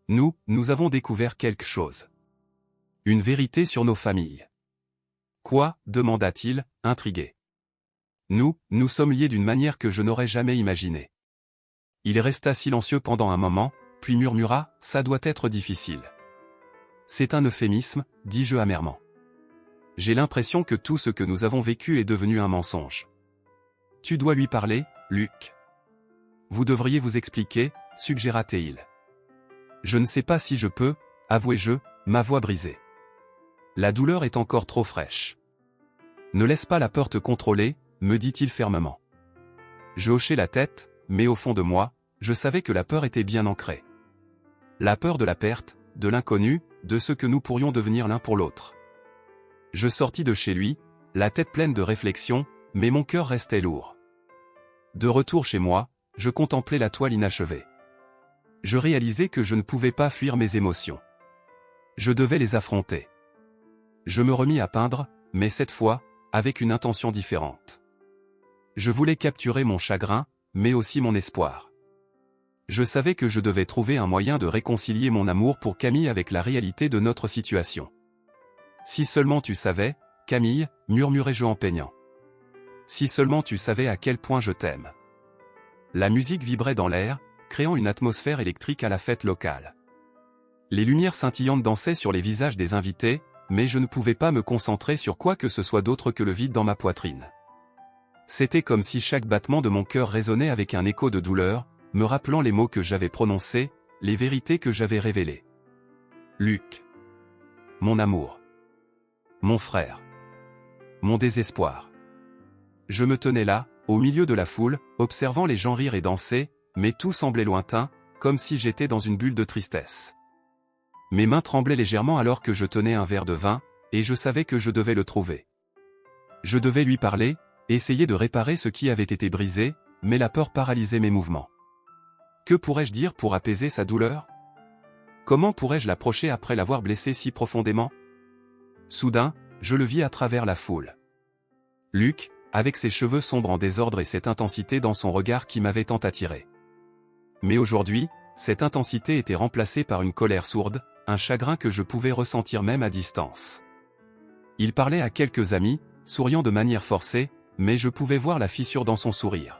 Speaker 1: Nous avons découvert quelque chose. Une vérité sur nos familles. « Quoi » demanda-t-il, intrigué. « Nous sommes liés d'une manière que je n'aurais jamais imaginée. » Il resta silencieux pendant un moment, puis murmura, « Ça doit être difficile. » C'est un euphémisme, dis-je amèrement. J'ai l'impression que tout ce que nous avons vécu est devenu un mensonge. Tu dois lui parler, Luc. Vous devriez vous expliquer, suggéra-t-il. Je ne sais pas si je peux, avouai-je, ma voix brisée. La douleur est encore trop fraîche. Ne laisse pas la peur te contrôler, me dit-il fermement. Je hochai la tête, mais au fond de moi, je savais que la peur était bien ancrée. La peur de la perte, de l'inconnu, de ce que nous pourrions devenir l'un pour l'autre. Je sortis de chez lui, la tête pleine de réflexions, mais mon cœur restait lourd. De retour chez moi, je contemplais la toile inachevée. Je réalisais que je ne pouvais pas fuir mes émotions. Je devais les affronter. Je me remis à peindre, mais cette fois, avec une intention différente. Je voulais capturer mon chagrin, mais aussi mon espoir. Je savais que je devais trouver un moyen de réconcilier mon amour pour Camille avec la réalité de notre situation. « Si seulement tu savais, Camille » murmurai-je en peignant. « Si seulement tu savais à quel point je t'aime. » La musique vibrait dans l'air, créant une atmosphère électrique à la fête locale. Les lumières scintillantes dansaient sur les visages des invités, mais je ne pouvais pas me concentrer sur quoi que ce soit d'autre que le vide dans ma poitrine. C'était comme si chaque battement de mon cœur résonnait avec un écho de douleur, me rappelant les mots que j'avais prononcés, les vérités que j'avais révélées. Luc. Mon amour. Mon frère. Mon désespoir. Je me tenais là, au milieu de la foule, observant les gens rire et danser, mais tout semblait lointain, comme si j'étais dans une bulle de tristesse. Mes mains tremblaient légèrement alors que je tenais un verre de vin, et je savais que je devais le trouver. Je devais lui parler, essayer de réparer ce qui avait été brisé, mais la peur paralysait mes mouvements. Que pourrais-je dire pour apaiser sa douleur? Comment pourrais-je l'approcher après l'avoir blessé si profondément? Soudain, je le vis à travers la foule. Luc, avec ses cheveux sombres en désordre et cette intensité dans son regard qui m'avait tant attiré. Mais aujourd'hui, cette intensité était remplacée par une colère sourde, un chagrin que je pouvais ressentir même à distance. Il parlait à quelques amis, souriant de manière forcée, mais je pouvais voir la fissure dans son sourire.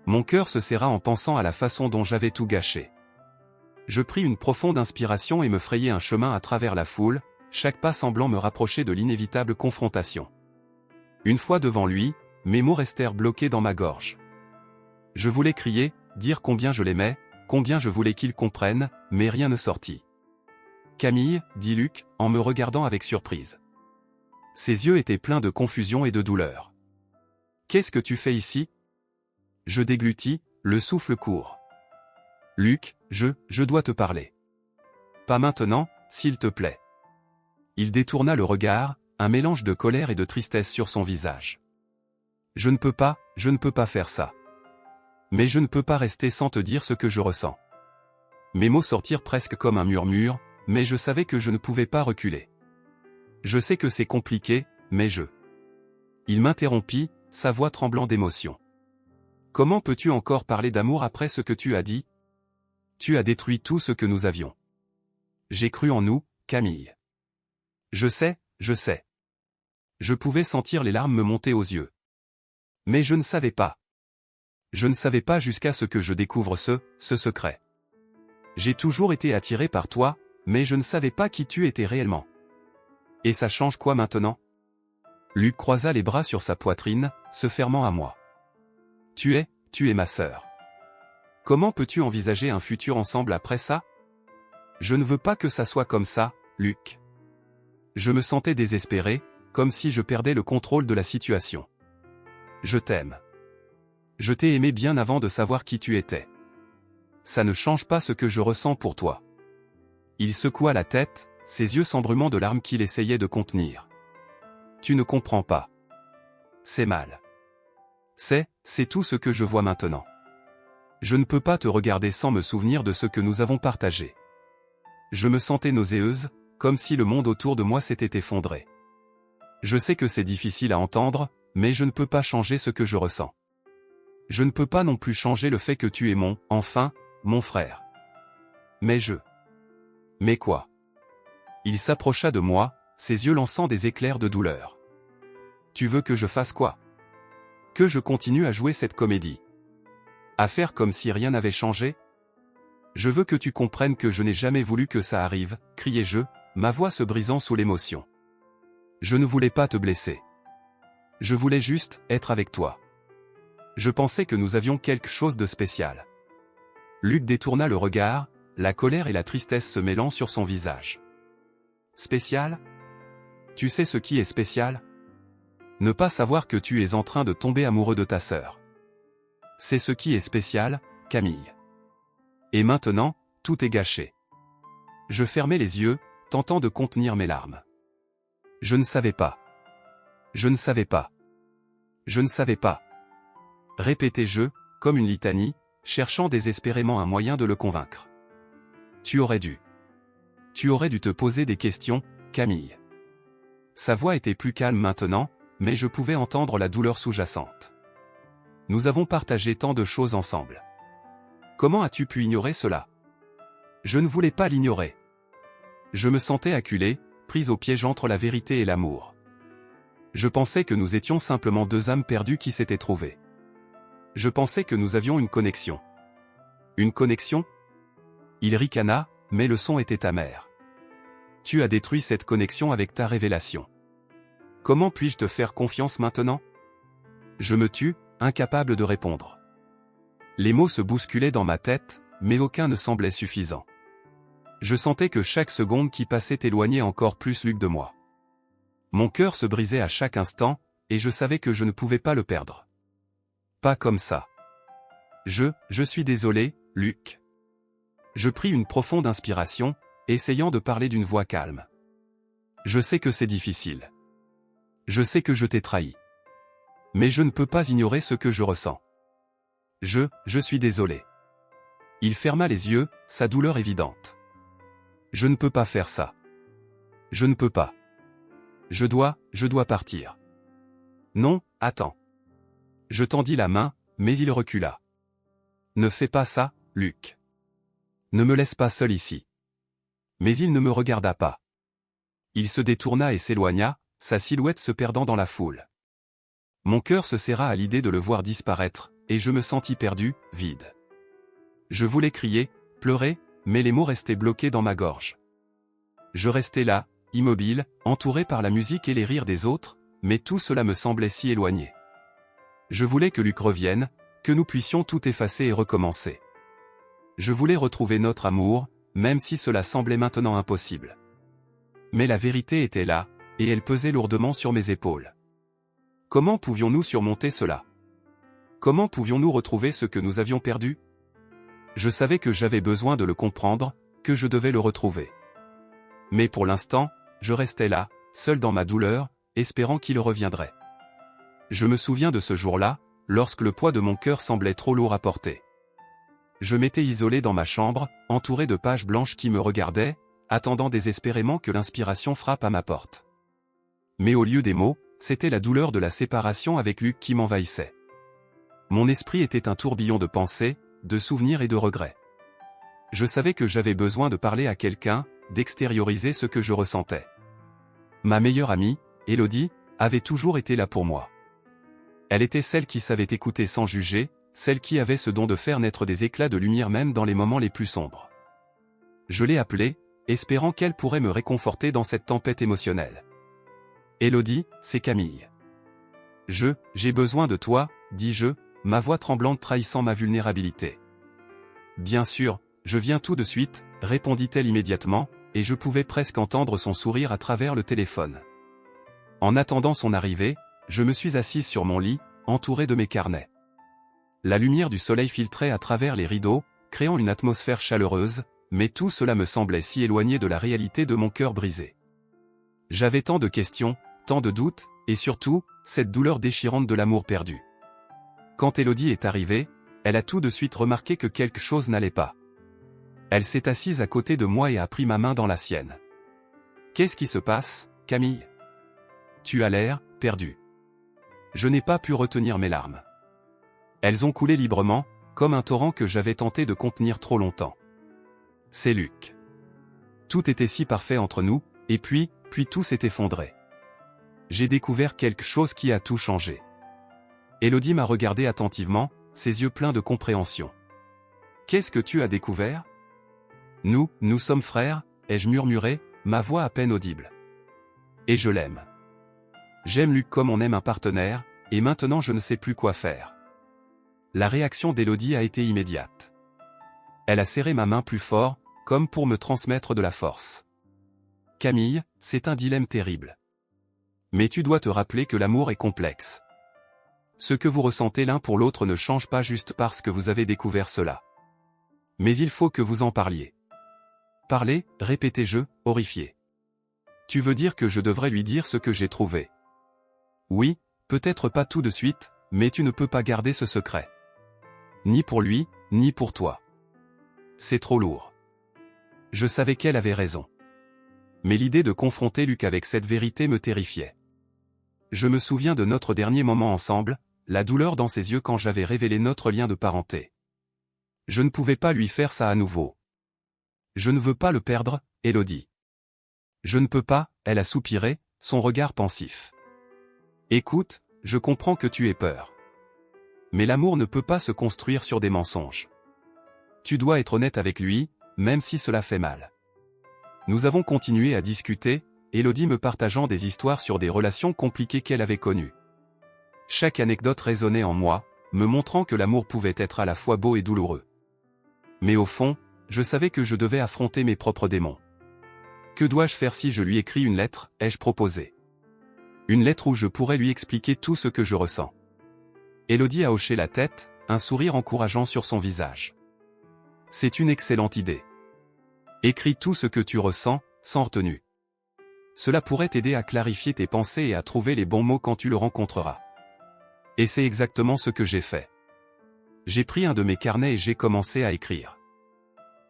Speaker 1: Mon cœur se serra en pensant à la façon dont j'avais tout gâché. Je pris une profonde inspiration et me frayai un chemin à travers la foule, chaque pas semblant me rapprocher de l'inévitable confrontation. Une fois devant lui, mes mots restèrent bloqués dans ma gorge. Je voulais crier, dire combien je l'aimais, combien je voulais qu'il comprenne, mais rien ne sortit. « Camille » dit Luc, en me regardant avec surprise. « Ses yeux étaient pleins de confusion et de douleur. « Qu'est-ce que tu fais ici ?» Je déglutis, le souffle court. « Luc, je dois te parler. »« Pas maintenant, s'il te plaît. » Il détourna le regard, un mélange de colère et de tristesse sur son visage. « Je ne peux pas faire ça. Mais je ne peux pas rester sans te dire ce que je ressens. » Mes mots sortirent presque comme un murmure, mais je savais que je ne pouvais pas reculer. « Je sais que c'est compliqué, mais je... » Il m'interrompit, sa voix tremblant d'émotion. « Comment peux-tu encore parler d'amour après ce que tu as dit? Tu as détruit tout ce que nous avions. J'ai cru en nous, Camille. Je sais. Je pouvais sentir les larmes me monter aux yeux. Mais je ne savais pas. Je ne savais pas jusqu'à ce que je découvre ce secret. J'ai toujours été attiré par toi, mais je ne savais pas qui tu étais réellement. Et ça change quoi maintenant? » Luc croisa les bras sur sa poitrine, se fermant à moi. « Tu es ma sœur. Comment peux-tu envisager un futur ensemble après ça? Je ne veux pas que ça soit comme ça, Luc. » Je me sentais désespéré, comme si je perdais le contrôle de la situation. « Je t'aime. Je t'ai aimé bien avant de savoir qui tu étais. Ça ne change pas ce que je ressens pour toi. » Il secoua la tête, ses yeux s'embrumant de larmes qu'il essayait de contenir. « Tu ne comprends pas. C'est mal. C'est tout ce que je vois maintenant. Je ne peux pas te regarder sans me souvenir de ce que nous avons partagé. » Je me sentais nauséeuse, comme si le monde autour de moi s'était effondré. Je sais que c'est difficile à entendre, mais je ne peux pas changer ce que je ressens. Je ne peux pas non plus changer le fait que tu es mon frère. Mais quoi? Il s'approcha de moi, ses yeux lançant des éclairs de douleur. Tu veux que je fasse quoi? Que je continue à jouer cette comédie? À faire comme si rien n'avait changé? Je veux que tu comprennes que je n'ai jamais voulu que ça arrive, criai-je, ma voix se brisant sous l'émotion. Je ne voulais pas te blesser. Je voulais juste être avec toi. Je pensais que nous avions quelque chose de spécial. Luc détourna le regard, la colère et la tristesse se mêlant sur son visage. Spécial? Tu sais ce qui est spécial? Ne pas savoir que tu es en train de tomber amoureux de ta sœur. C'est ce qui est spécial, Camille. Et maintenant, tout est gâché. Je fermai les yeux, tentant de contenir mes larmes. Je ne savais pas. Répétai-je, comme une litanie, cherchant désespérément un moyen de le convaincre. Tu aurais dû te poser des questions, Camille. Sa voix était plus calme maintenant, mais je pouvais entendre la douleur sous-jacente. Nous avons partagé tant de choses ensemble. Comment as-tu pu ignorer cela? Je ne voulais pas l'ignorer. Je me sentais acculé, pris au piège entre la vérité et l'amour. Je pensais que nous étions simplement deux âmes perdues qui s'étaient trouvées. Je pensais que nous avions une connexion. Une connexion? Il ricana, mais le son était amer. Tu as détruit cette connexion avec ta révélation. Comment puis-je te faire confiance maintenant? Je me tus, incapable de répondre. Les mots se bousculaient dans ma tête, mais aucun ne semblait suffisant. Je sentais que chaque seconde qui passait éloignait encore plus Luc de moi. Mon cœur se brisait à chaque instant, et je savais que je ne pouvais pas le perdre. Pas comme ça. Je suis désolé, Luc. Je pris une profonde inspiration, essayant de parler d'une voix calme. Je sais que c'est difficile. Je sais que je t'ai trahi. Mais je ne peux pas ignorer ce que je ressens. Je suis désolé. Il ferma les yeux, sa douleur évidente. Je ne peux pas faire ça. Je ne peux pas. Je dois partir. Non, attends. Je tendis la main, mais il recula. Ne fais pas ça, Luc. Ne me laisse pas seul ici. Mais il ne me regarda pas. Il se détourna et s'éloigna, sa silhouette se perdant dans la foule. Mon cœur se serra à l'idée de le voir disparaître, et je me sentis perdu, vide. Je voulais crier, pleurer, mais les mots restaient bloqués dans ma gorge. Je restais là, immobile, entouré par la musique et les rires des autres, mais tout cela me semblait si éloigné. Je voulais que Luc revienne, que nous puissions tout effacer et recommencer. Je voulais retrouver notre amour, même si cela semblait maintenant impossible. Mais la vérité était là, et elle pesait lourdement sur mes épaules. Comment pouvions-nous surmonter cela? Comment pouvions-nous retrouver ce que nous avions perdu? Je savais que j'avais besoin de le comprendre, que je devais le retrouver. Mais pour l'instant, je restais là, seul dans ma douleur, espérant qu'il reviendrait. Je me souviens de ce jour-là, lorsque le poids de mon cœur semblait trop lourd à porter. Je m'étais isolé dans ma chambre, entouré de pages blanches qui me regardaient, attendant désespérément que l'inspiration frappe à ma porte. Mais au lieu des mots, c'était la douleur de la séparation avec Luc qui m'envahissait. Mon esprit était un tourbillon de pensées, de souvenirs et de regrets. Je savais que j'avais besoin de parler à quelqu'un, d'extérioriser ce que je ressentais. Ma meilleure amie, Élodie, avait toujours été là pour moi. Elle était celle qui savait écouter sans juger, celle qui avait ce don de faire naître des éclats de lumière même dans les moments les plus sombres. Je l'ai appelée, espérant qu'elle pourrait me réconforter dans cette tempête émotionnelle. Élodie, c'est Camille. J'ai besoin de toi, dis-je, ma voix tremblante trahissant ma vulnérabilité. Bien sûr, je viens tout de suite, répondit-elle immédiatement, et je pouvais presque entendre son sourire à travers le téléphone. En attendant son arrivée, je me suis assise sur mon lit, entouré de mes carnets. La lumière du soleil filtrait à travers les rideaux, créant une atmosphère chaleureuse, mais tout cela me semblait si éloigné de la réalité de mon cœur brisé. J'avais tant de questions, tant de doutes, et surtout, cette douleur déchirante de l'amour perdu. Quand Élodie est arrivée, elle a tout de suite remarqué que quelque chose n'allait pas. Elle s'est assise à côté de moi et a pris ma main dans la sienne. « Qu'est-ce qui se passe, Camille? Tu as l'air perdu. » Je n'ai pas pu retenir mes larmes. Elles ont coulé librement, comme un torrent que j'avais tenté de contenir trop longtemps. C'est Luc. Tout était si parfait entre nous, et puis tout s'est effondré. J'ai découvert quelque chose qui a tout changé. Élodie m'a regardé attentivement, ses yeux pleins de compréhension. « Qu'est-ce que tu as découvert? » « Nous sommes frères, ai-je murmuré, ma voix à peine audible. Et je l'aime. J'aime Luc comme on aime un partenaire, et maintenant je ne sais plus quoi faire. La réaction d'Élodie a été immédiate. Elle a serré ma main plus fort, comme pour me transmettre de la force. « Camille, c'est un dilemme terrible. Mais tu dois te rappeler que l'amour est complexe. Ce que vous ressentez l'un pour l'autre ne change pas juste parce que vous avez découvert cela. Mais il faut que vous en parliez. » « Parler » répétai-je, horrifié. « Tu veux dire que je devrais lui dire ce que j'ai trouvé? » « Oui, peut-être pas tout de suite, mais tu ne peux pas garder ce secret. Ni pour lui, ni pour toi. C'est trop lourd. » Je savais qu'elle avait raison. Mais l'idée de confronter Luc avec cette vérité me terrifiait. Je me souviens de notre dernier moment ensemble, la douleur dans ses yeux quand j'avais révélé notre lien de parenté. Je ne pouvais pas lui faire ça à nouveau. Je ne veux pas le perdre, Élodie. Je ne peux pas, elle a soupiré, son regard pensif. Écoute, je comprends que tu aies peur. Mais l'amour ne peut pas se construire sur des mensonges. Tu dois être honnête avec lui, même si cela fait mal. Nous avons continué à discuter, Élodie me partageant des histoires sur des relations compliquées qu'elle avait connues. Chaque anecdote résonnait en moi, me montrant que l'amour pouvait être à la fois beau et douloureux. Mais au fond, je savais que je devais affronter mes propres démons. Que dois-je faire si je lui écris une lettre, ai-je proposé. Une lettre où je pourrais lui expliquer tout ce que je ressens. Élodie a hoché la tête, un sourire encourageant sur son visage. C'est une excellente idée. Écris tout ce que tu ressens, sans retenue. Cela pourrait t'aider à clarifier tes pensées et à trouver les bons mots quand tu le rencontreras. Et c'est exactement ce que j'ai fait. J'ai pris un de mes carnets et j'ai commencé à écrire.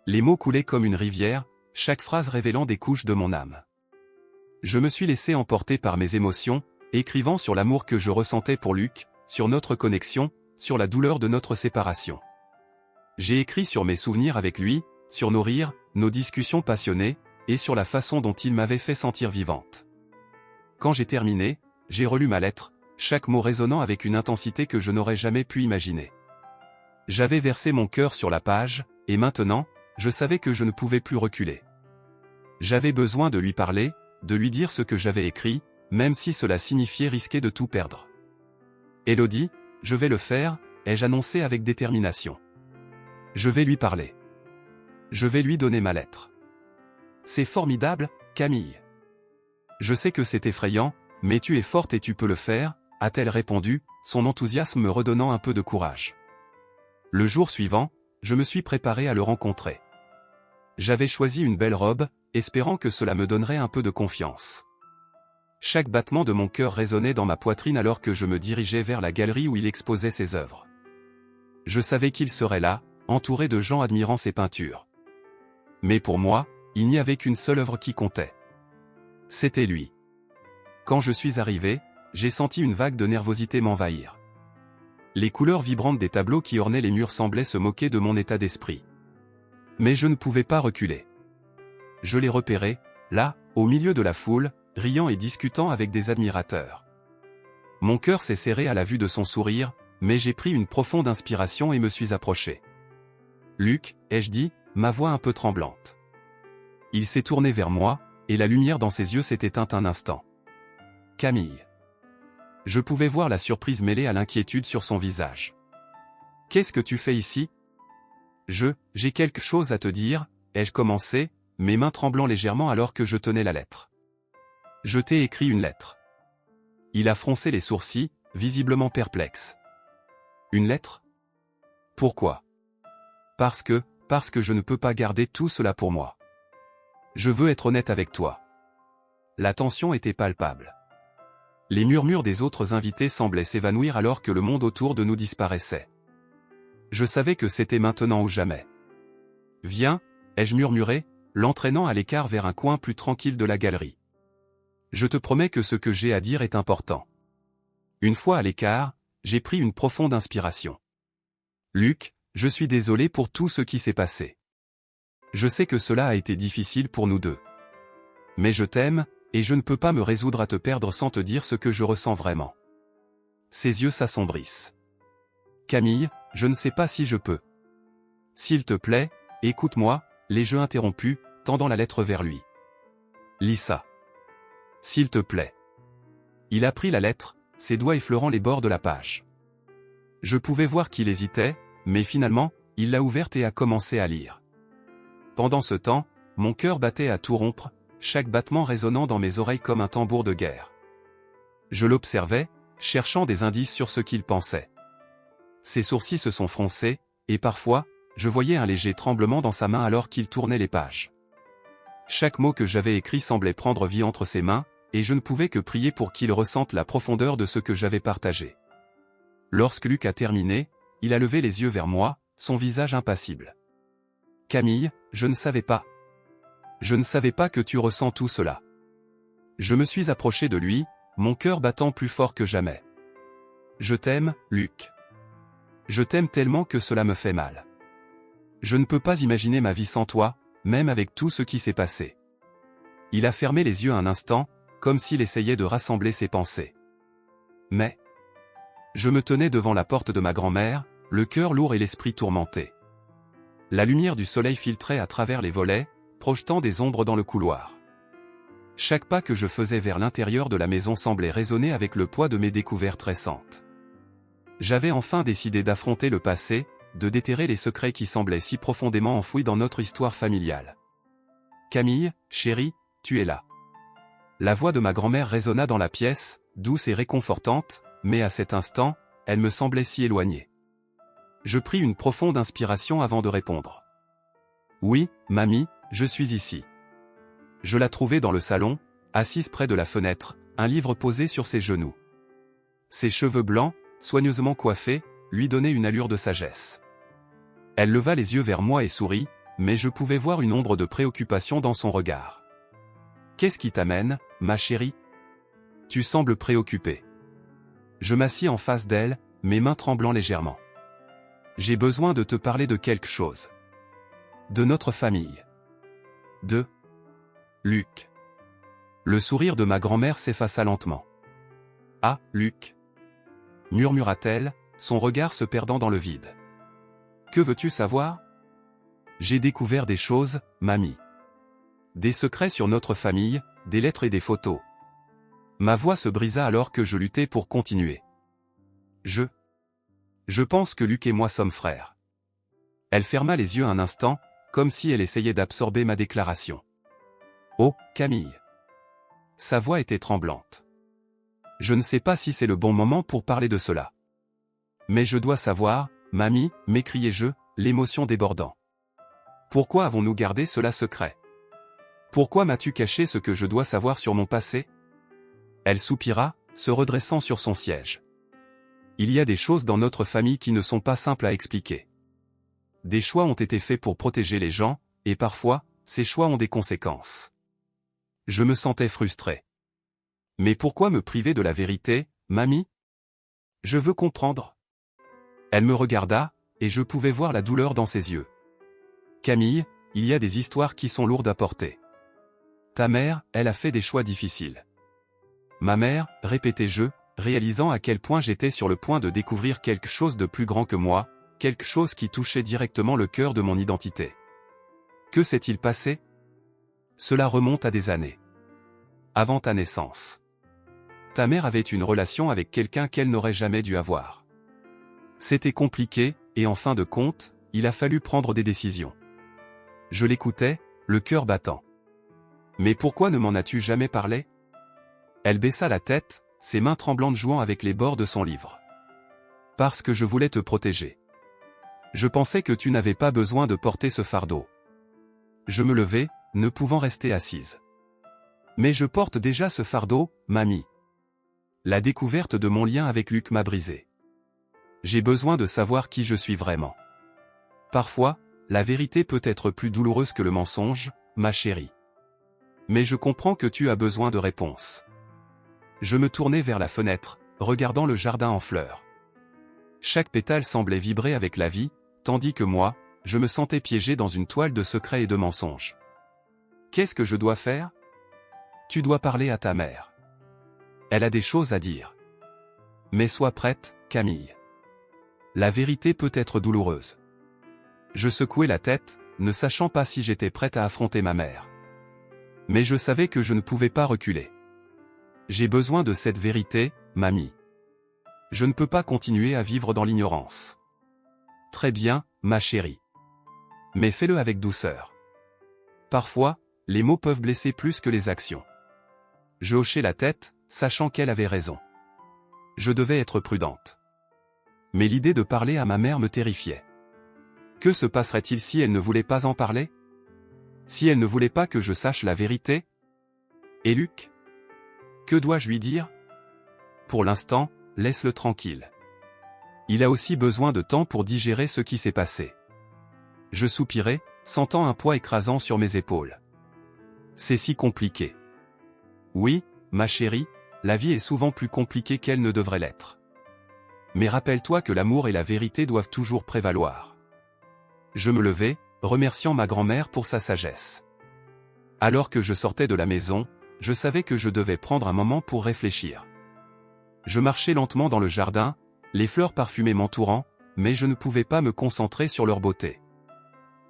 Speaker 1: Les mots coulaient comme une rivière, chaque phrase révélant des couches de mon âme. Je me suis laissé emporter par mes émotions, écrivant sur l'amour que je ressentais pour Luc, sur notre connexion, sur la douleur de notre séparation. J'ai écrit sur mes souvenirs avec lui, sur nos rires, nos discussions passionnées, et sur la façon dont il m'avait fait sentir vivante. Quand j'ai terminé, j'ai relu ma lettre, chaque mot résonnant avec une intensité que je n'aurais jamais pu imaginer. J'avais versé mon cœur sur la page, et maintenant, je savais que je ne pouvais plus reculer. J'avais besoin de lui parler, de lui dire ce que j'avais écrit, même si cela signifiait risquer de tout perdre. « Élodie, je vais le faire », ai-je annoncé avec détermination. Je vais lui parler. Je vais lui donner ma lettre. C'est formidable, Camille. Je sais que c'est effrayant, mais tu es forte et tu peux le faire, a-t-elle répondu, son enthousiasme me redonnant un peu de courage. Le jour suivant, je me suis préparé à le rencontrer. J'avais choisi une belle robe, espérant que cela me donnerait un peu de confiance. Chaque battement de mon cœur résonnait dans ma poitrine alors que je me dirigeais vers la galerie où il exposait ses œuvres. Je savais qu'il serait là, entouré de gens admirant ses peintures. Mais pour moi, il n'y avait qu'une seule œuvre qui comptait. C'était lui. Quand je suis arrivé, j'ai senti une vague de nervosité m'envahir. Les couleurs vibrantes des tableaux qui ornaient les murs semblaient se moquer de mon état d'esprit. Mais je ne pouvais pas reculer. Je l'ai repéré, là, au milieu de la foule, riant et discutant avec des admirateurs. Mon cœur s'est serré à la vue de son sourire, mais j'ai pris une profonde inspiration et me suis approché. « Luc » ai-je dit, ma voix un peu tremblante. Il s'est tourné vers moi, et la lumière dans ses yeux s'est éteinte un instant. « Camille. » Je pouvais voir la surprise mêlée à l'inquiétude sur son visage. « Qu'est-ce que tu fais ici ? » J'ai quelque chose à te dire, ai-je commencé, mes mains tremblant légèrement alors que je tenais la lettre. « Je t'ai écrit une lettre. » Il a froncé les sourcils, visiblement perplexe. « Une lettre ? Pourquoi ? » Parce que je ne peux pas garder tout cela pour moi. Je veux être honnête avec toi. La tension était palpable. Les murmures des autres invités semblaient s'évanouir alors que le monde autour de nous disparaissait. Je savais que c'était maintenant ou jamais. « Viens » ai-je murmuré, l'entraînant à l'écart vers un coin plus tranquille de la galerie. « Je te promets que ce que j'ai à dire est important. » Une fois à l'écart, j'ai pris une profonde inspiration. « Luc, je suis désolé pour tout ce qui s'est passé. Je sais que cela a été difficile pour nous deux. Mais je t'aime, et je ne peux pas me résoudre à te perdre sans te dire ce que je ressens vraiment. » Ses yeux s'assombrissent. « Camille, je ne sais pas si je peux. S'il te plaît, écoute-moi, » l'ai-je interrompu, tendant la lettre vers lui. « Lis ça. S'il te plaît. » Il a pris la lettre, ses doigts effleurant les bords de la page. Je pouvais voir qu'il hésitait, mais finalement, il l'a ouverte et a commencé à lire. Pendant ce temps, mon cœur battait à tout rompre, chaque battement résonnant dans mes oreilles comme un tambour de guerre. Je l'observais, cherchant des indices sur ce qu'il pensait. Ses sourcils se sont froncés, et parfois, je voyais un léger tremblement dans sa main alors qu'il tournait les pages. Chaque mot que j'avais écrit semblait prendre vie entre ses mains, et je ne pouvais que prier pour qu'il ressente la profondeur de ce que j'avais partagé. Lorsque Luc a terminé, il a levé les yeux vers moi, son visage impassible. « Camille, je ne savais pas. Je ne savais pas que tu ressens tout cela. » Je me suis approché de lui, mon cœur battant plus fort que jamais. « Je t'aime, Luc. Je t'aime tellement que cela me fait mal. Je ne peux pas imaginer ma vie sans toi, même avec tout ce qui s'est passé. » Il a fermé les yeux un instant, comme s'il essayait de rassembler ses pensées. Mais je me tenais devant la porte de ma grand-mère, le cœur lourd et l'esprit tourmenté. La lumière du soleil filtrait à travers les volets, projetant des ombres dans le couloir. Chaque pas que je faisais vers l'intérieur de la maison semblait résonner avec le poids de mes découvertes récentes. J'avais enfin décidé d'affronter le passé, de déterrer les secrets qui semblaient si profondément enfouis dans notre histoire familiale. « Camille, chérie, tu es là. » La voix de ma grand-mère résonna dans la pièce, douce et réconfortante, mais à cet instant, elle me semblait si éloignée. Je pris une profonde inspiration avant de répondre. « Oui, mamie, je suis ici. » Je la trouvai dans le salon, assise près de la fenêtre, un livre posé sur ses genoux. Ses cheveux blancs, soigneusement coiffés, lui donnaient une allure de sagesse. Elle leva les yeux vers moi et sourit, mais je pouvais voir une ombre de préoccupation dans son regard. « Qu'est-ce qui t'amène, ma chérie ? Tu sembles préoccupée. » Je m'assis en face d'elle, mes mains tremblant légèrement. « J'ai besoin de te parler de quelque chose. De notre famille. De Luc. » Le sourire de ma grand-mère s'effaça lentement. « Ah, Luc » murmura-t-elle, son regard se perdant dans le vide. « Que veux-tu savoir ? » J'ai découvert des choses, mamie. Des secrets sur notre famille, des lettres et des photos. Ma voix se brisa alors que je luttais pour continuer. Je pense que Luc et moi sommes frères. Elle ferma les yeux un instant, comme si elle essayait d'absorber ma déclaration. « Oh, Camille. Sa voix était tremblante. Je ne sais pas si c'est le bon moment pour parler de cela. Mais je dois savoir, mamie, m'écriai-je, l'émotion débordant. Pourquoi avons-nous gardé cela secret? Pourquoi m'as-tu caché ce que je dois savoir sur mon passé? Elle soupira, se redressant sur son siège. Il y a des choses dans notre famille qui ne sont pas simples à expliquer. Des choix ont été faits pour protéger les gens, et parfois, ces choix ont des conséquences. Je me sentais frustré. Mais pourquoi me priver de la vérité, mamie? Je veux comprendre. Elle me regarda, et je pouvais voir la douleur dans ses yeux. Camille, il y a des histoires qui sont lourdes à porter. Ta mère, elle a fait des choix difficiles. Ma mère, répétai-je, réalisant à quel point j'étais sur le point de découvrir quelque chose de plus grand que moi, quelque chose qui touchait directement le cœur de mon identité. Que s'est-il passé? Cela remonte à des années. Avant ta naissance. Ta mère avait une relation avec quelqu'un qu'elle n'aurait jamais dû avoir. C'était compliqué, et en fin de compte, il a fallu prendre des décisions. Je l'écoutais, le cœur battant. Mais pourquoi ne m'en as-tu jamais parlé? Elle baissa la tête, ses mains tremblantes jouant avec les bords de son livre. Parce que je voulais te protéger. Je pensais que tu n'avais pas besoin de porter ce fardeau. Je me levai, ne pouvant rester assise. Mais je porte déjà ce fardeau, mamie. La découverte de mon lien avec Luc m'a brisé. J'ai besoin de savoir qui je suis vraiment. Parfois, la vérité peut être plus douloureuse que le mensonge, ma chérie. Mais je comprends que tu as besoin de réponses. Je me tournai vers la fenêtre, regardant le jardin en fleurs. Chaque pétale semblait vibrer avec la vie, tandis que moi, je me sentais piégé dans une toile de secrets et de mensonges. Qu'est-ce que je dois faire? Tu dois parler à ta mère. Elle a des choses à dire. Mais sois prête, Camille. La vérité peut être douloureuse. Je secouai la tête, ne sachant pas si j'étais prête à affronter ma mère. Mais je savais que je ne pouvais pas reculer. J'ai besoin de cette vérité, mamie. Je ne peux pas continuer à vivre dans l'ignorance. Très bien, ma chérie. Mais fais-le avec douceur. Parfois, les mots peuvent blesser plus que les actions. Je hochai la tête, sachant qu'elle avait raison. Je devais être prudente. Mais l'idée de parler à ma mère me terrifiait. Que se passerait-il si elle ne voulait pas en parler? Si elle ne voulait pas que je sache la vérité? Et Luc? Que dois-je lui dire? Pour l'instant, laisse-le tranquille. Il a aussi besoin de temps pour digérer ce qui s'est passé. Je soupirai, sentant un poids écrasant sur mes épaules. C'est si compliqué. Oui, ma chérie, la vie est souvent plus compliquée qu'elle ne devrait l'être. Mais rappelle-toi que l'amour et la vérité doivent toujours prévaloir. Je me levai, remerciant ma grand-mère pour sa sagesse. Alors que je sortais de la maison, je savais que je devais prendre un moment pour réfléchir. Je marchais lentement dans le jardin, les fleurs parfumées m'entourant, mais je ne pouvais pas me concentrer sur leur beauté.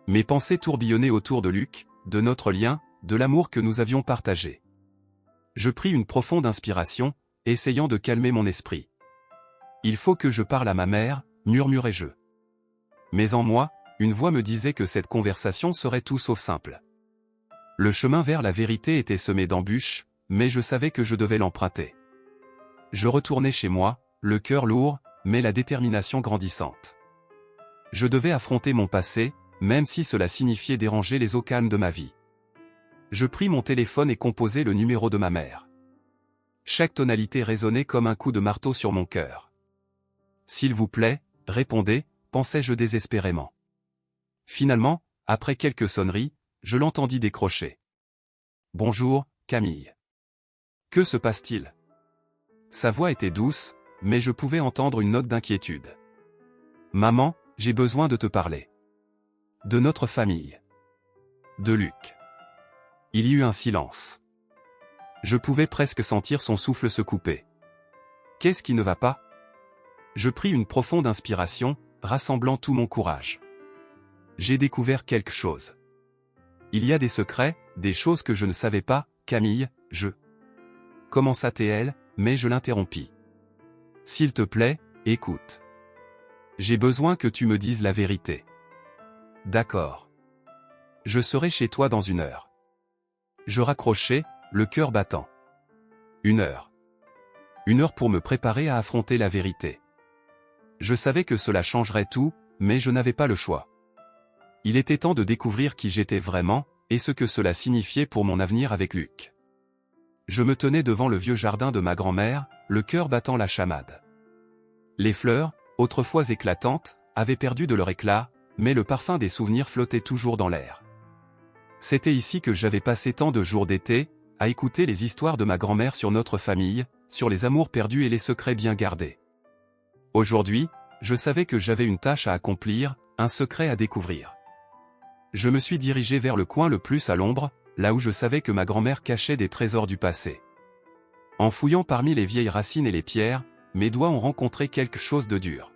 Speaker 1: Mes pensées tourbillonnaient autour de Luc, de notre lien, de l'amour que nous avions partagé. Je pris une profonde inspiration, essayant de calmer mon esprit. Il faut que je parle à ma mère, murmurai-je. Mais en moi, une voix me disait que cette conversation serait tout sauf simple. Le chemin vers la vérité était semé d'embûches, mais je savais que je devais l'emprunter. Je retournai chez moi, le cœur lourd, mais la détermination grandissante. Je devais affronter mon passé, même si cela signifiait déranger les eaux calmes de ma vie. Je pris mon téléphone et composai le numéro de ma mère. Chaque tonalité résonnait comme un coup de marteau sur mon cœur. S'il vous plaît, répondez, pensai-je désespérément. Finalement, après quelques sonneries, je l'entendis décrocher. Bonjour, Camille. Que se passe-t-il? Sa voix était douce, mais je pouvais entendre une note d'inquiétude. Maman, j'ai besoin de te parler. De notre famille. De Luc. Il y eut un silence. Je pouvais presque sentir son souffle se couper. Qu'est-ce qui ne va pas? Je pris une profonde inspiration, rassemblant tout mon courage. J'ai découvert quelque chose. Il y a des secrets, des choses que je ne savais pas, Camille, je... Commença-t-elle, mais je l'interrompis. S'il te plaît, écoute. J'ai besoin que tu me dises la vérité. D'accord. Je serai chez toi dans 1 heure. Je raccrochai, le cœur battant. Une heure. Une heure pour me préparer à affronter la vérité. Je savais que cela changerait tout, mais je n'avais pas le choix. Il était temps de découvrir qui j'étais vraiment, et ce que cela signifiait pour mon avenir avec Luc. Je me tenais devant le vieux jardin de ma grand-mère, le cœur battant la chamade. Les fleurs, autrefois éclatantes, avaient perdu de leur éclat, mais le parfum des souvenirs flottait toujours dans l'air. C'était ici que j'avais passé tant de jours d'été, à écouter les histoires de ma grand-mère sur notre famille, sur les amours perdus et les secrets bien gardés. Aujourd'hui, je savais que j'avais une tâche à accomplir, un secret à découvrir. Je me suis dirigé vers le coin le plus à l'ombre, là où je savais que ma grand-mère cachait des trésors du passé. En fouillant parmi les vieilles racines et les pierres, mes doigts ont rencontré quelque chose de dur.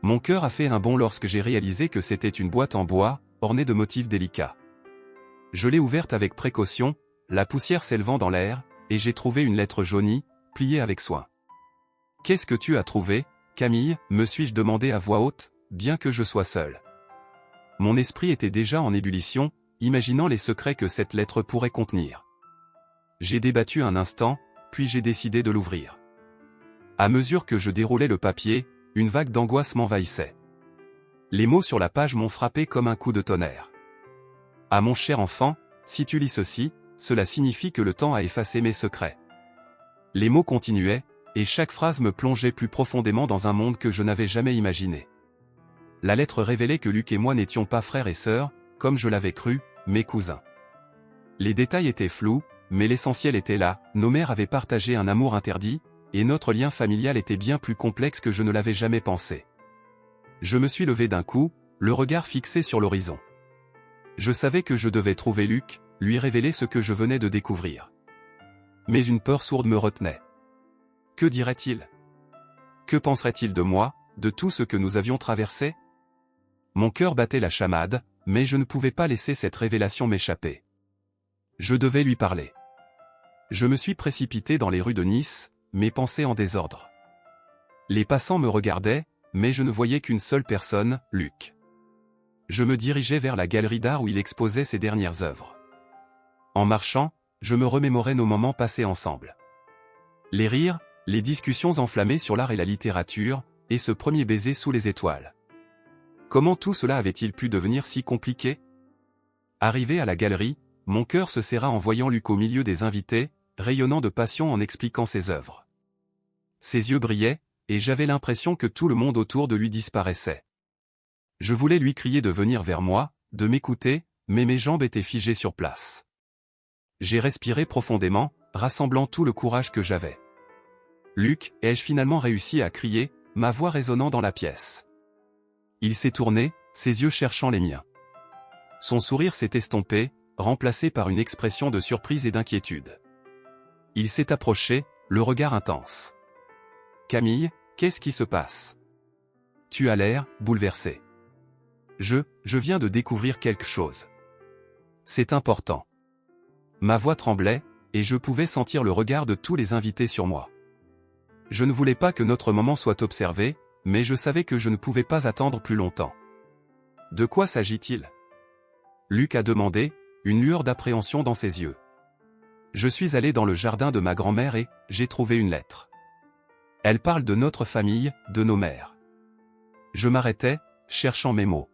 Speaker 1: Mon cœur a fait un bond lorsque j'ai réalisé que c'était une boîte en bois, ornée de motifs délicats. Je l'ai ouverte avec précaution, la poussière s'élevant dans l'air, et j'ai trouvé une lettre jaunie, pliée avec soin. « Qu'est-ce que tu as trouvé, Camille ?» me suis-je demandé à voix haute, bien que je sois seul. Mon esprit était déjà en ébullition, imaginant les secrets que cette lettre pourrait contenir. J'ai débattu un instant, puis j'ai décidé de l'ouvrir. À mesure que je déroulais le papier, une vague d'angoisse m'envahissait. Les mots sur la page m'ont frappé comme un coup de tonnerre. « À mon cher enfant, si tu lis ceci, cela signifie que le temps a effacé mes secrets. » Les mots continuaient, et chaque phrase me plongeait plus profondément dans un monde que je n'avais jamais imaginé. La lettre révélait que Luc et moi n'étions pas frères et sœurs, comme je l'avais cru, mais cousins. Les détails étaient flous, mais l'essentiel était là, nos mères avaient partagé un amour interdit, et notre lien familial était bien plus complexe que je ne l'avais jamais pensé. Je me suis levé d'un coup, le regard fixé sur l'horizon. Je savais que je devais trouver Luc, lui révéler ce que je venais de découvrir. Mais une peur sourde me retenait. Que dirait-il? Que penserait-il de moi, de tout ce que nous avions traversé? Mon cœur battait la chamade, mais je ne pouvais pas laisser cette révélation m'échapper. Je devais lui parler. Je me suis précipité dans les rues de Nice, mes pensées en désordre. Les passants me regardaient, mais je ne voyais qu'une seule personne, Luc. Je me dirigeais vers la galerie d'art où il exposait ses dernières œuvres. En marchant, je me remémorais nos moments passés ensemble. Les rires, les discussions enflammées sur l'art et la littérature, et ce premier baiser sous les étoiles. Comment tout cela avait-il pu devenir si compliqué? Arrivé à la galerie, mon cœur se serra en voyant Luc au milieu des invités, rayonnant de passion en expliquant ses œuvres. Ses yeux brillaient, et j'avais l'impression que tout le monde autour de lui disparaissait. Je voulais lui crier de venir vers moi, de m'écouter, mais mes jambes étaient figées sur place. J'ai respiré profondément, rassemblant tout le courage que j'avais. « Luc !» ai-je finalement réussi à crier, ma voix résonnant dans la pièce. Il s'est tourné, ses yeux cherchant les miens. Son sourire s'est estompé, remplacé par une expression de surprise et d'inquiétude. Il s'est approché, le regard intense. « Camille, qu'est-ce qui se passe? Tu as l'air bouleversée. »« Je viens de découvrir quelque chose. C'est important. » Ma voix tremblait, et je pouvais sentir le regard de tous les invités sur moi. Je ne voulais pas que notre moment soit observé, mais je savais que je ne pouvais pas attendre plus longtemps. « De quoi s'agit-il » Luc a demandé, une lueur d'appréhension dans ses yeux. Je suis allé dans le jardin de ma grand-mère et j'ai trouvé une lettre. Elle parle de notre famille, de nos mères. Je m'arrêtais, cherchant mes mots.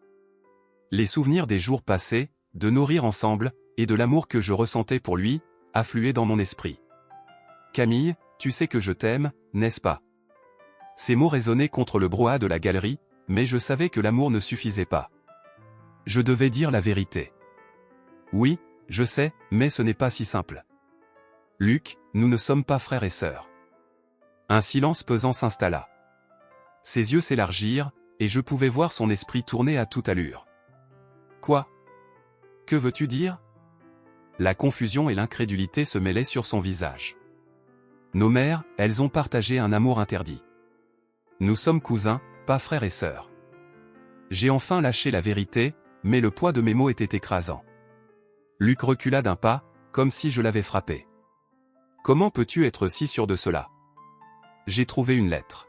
Speaker 1: Les souvenirs des jours passés, de nos rires ensemble, et de l'amour que je ressentais pour lui, affluaient dans mon esprit. « Camille, tu sais que je t'aime, n'est-ce pas ?» Ces mots résonnaient contre le brouhaha de la galerie, mais je savais que l'amour ne suffisait pas. Je devais dire la vérité. « Oui, je sais, mais ce n'est pas si simple. Luc, nous ne sommes pas frères et sœurs. » Un silence pesant s'installa. Ses yeux s'élargirent, et je pouvais voir son esprit tourner à toute allure. « Quoi? Que veux-tu dire ?» La confusion et l'incrédulité se mêlaient sur son visage. Nos mères, elles ont partagé un amour interdit. Nous sommes cousins, pas frères et sœurs. J'ai enfin lâché la vérité, mais le poids de mes mots était écrasant. Luc recula d'un pas, comme si je l'avais frappé. « Comment peux-tu être si sûr de cela? J'ai trouvé une lettre.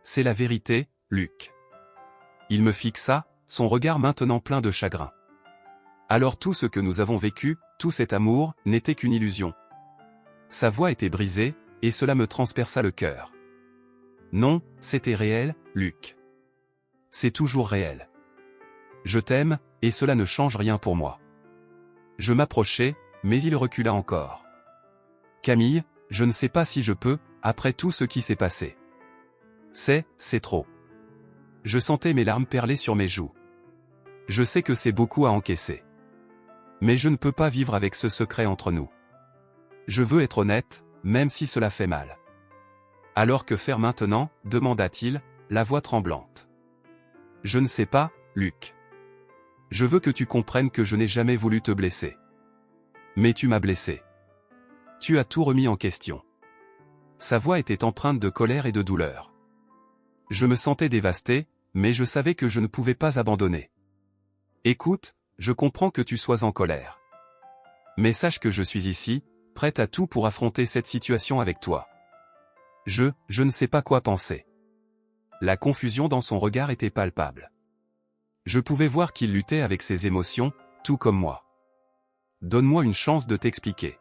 Speaker 1: C'est la vérité, Luc. » Il me fixa, son regard maintenant plein de chagrin. « Alors tout ce que nous avons vécu, tout cet amour, n'était qu'une illusion. Sa voix était brisée, et cela me transperça le cœur. Non, c'était réel, Luc. C'est toujours réel. Je t'aime, et cela ne change rien pour moi. Je m'approchai, mais il recula encore. Camille, je ne sais pas si je peux, après tout ce qui s'est passé. C'est trop. Je sentais mes larmes perler sur mes joues. Je sais que c'est beaucoup à encaisser. Mais je ne peux pas vivre avec ce secret entre nous. Je veux être honnête, même si cela fait mal. Alors que faire maintenant, demanda-t-il, la voix tremblante. Je ne sais pas, Luc. Je veux que tu comprennes que je n'ai jamais voulu te blesser. Mais tu m'as blessé. Tu as tout remis en question. Sa voix était empreinte de colère et de douleur. Je me sentais dévasté, mais je savais que je ne pouvais pas abandonner. Écoute, je comprends que tu sois en colère. Mais sache que je suis ici, prête à tout pour affronter cette situation avec toi. Je ne sais pas quoi penser. La confusion dans son regard était palpable. Je pouvais voir qu'il luttait avec ses émotions, tout comme moi. Donne-moi une chance de t'expliquer.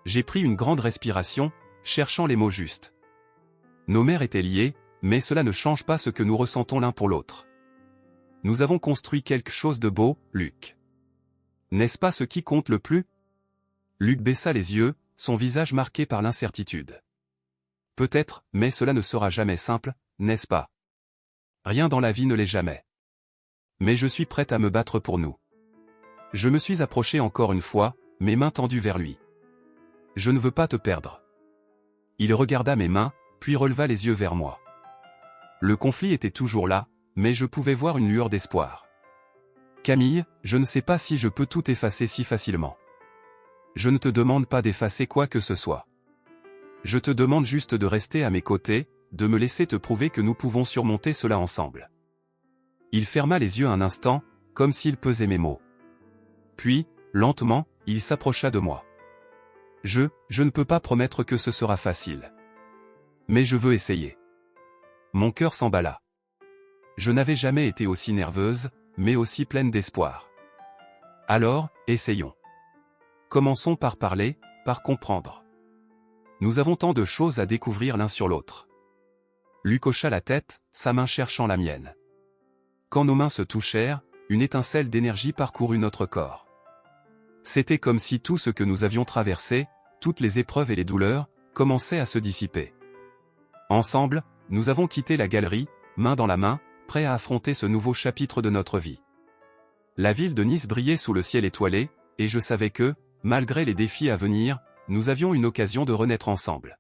Speaker 1: J'ai pris une grande respiration, cherchant les mots justes. Nos mères étaient liées, mais cela ne change pas ce que nous ressentons l'un pour l'autre. Nous avons construit quelque chose de beau, Luc. N'est-ce pas ce qui compte le plus? Luc baissa les yeux, son visage marqué par l'incertitude. Peut-être, mais cela ne sera jamais simple, n'est-ce pas? Rien dans la vie ne l'est jamais. Mais je suis prête à me battre pour nous. Je me suis approché encore une fois, mes mains tendues vers lui. Je ne veux pas te perdre. Il regarda mes mains, puis releva les yeux vers moi. Le conflit était toujours là, mais je pouvais voir une lueur d'espoir. Camille, je ne sais pas si je peux tout effacer si facilement. Je ne te demande pas d'effacer quoi que ce soit. Je te demande juste de rester à mes côtés, de me laisser te prouver que nous pouvons surmonter cela ensemble. Il ferma les yeux un instant, comme s'il pesait mes mots. Puis, lentement, il s'approcha de moi. Je ne peux pas promettre que ce sera facile. Mais je veux essayer. Mon cœur s'emballa. Je n'avais jamais été aussi nerveuse, mais aussi pleine d'espoir. Alors, essayons. Commençons par parler, par comprendre. Nous avons tant de choses à découvrir l'un sur l'autre. Luc hocha la tête, sa main cherchant la mienne. Quand nos mains se touchèrent, une étincelle d'énergie parcourut notre corps. C'était comme si tout ce que nous avions traversé, toutes les épreuves et les douleurs, commençaient à se dissiper. Ensemble, nous avons quitté la galerie, main dans la main, prêts à affronter ce nouveau chapitre de notre vie. La ville de Nice brillait sous le ciel étoilé, et je savais que, malgré les défis à venir, nous avions une occasion de renaître ensemble.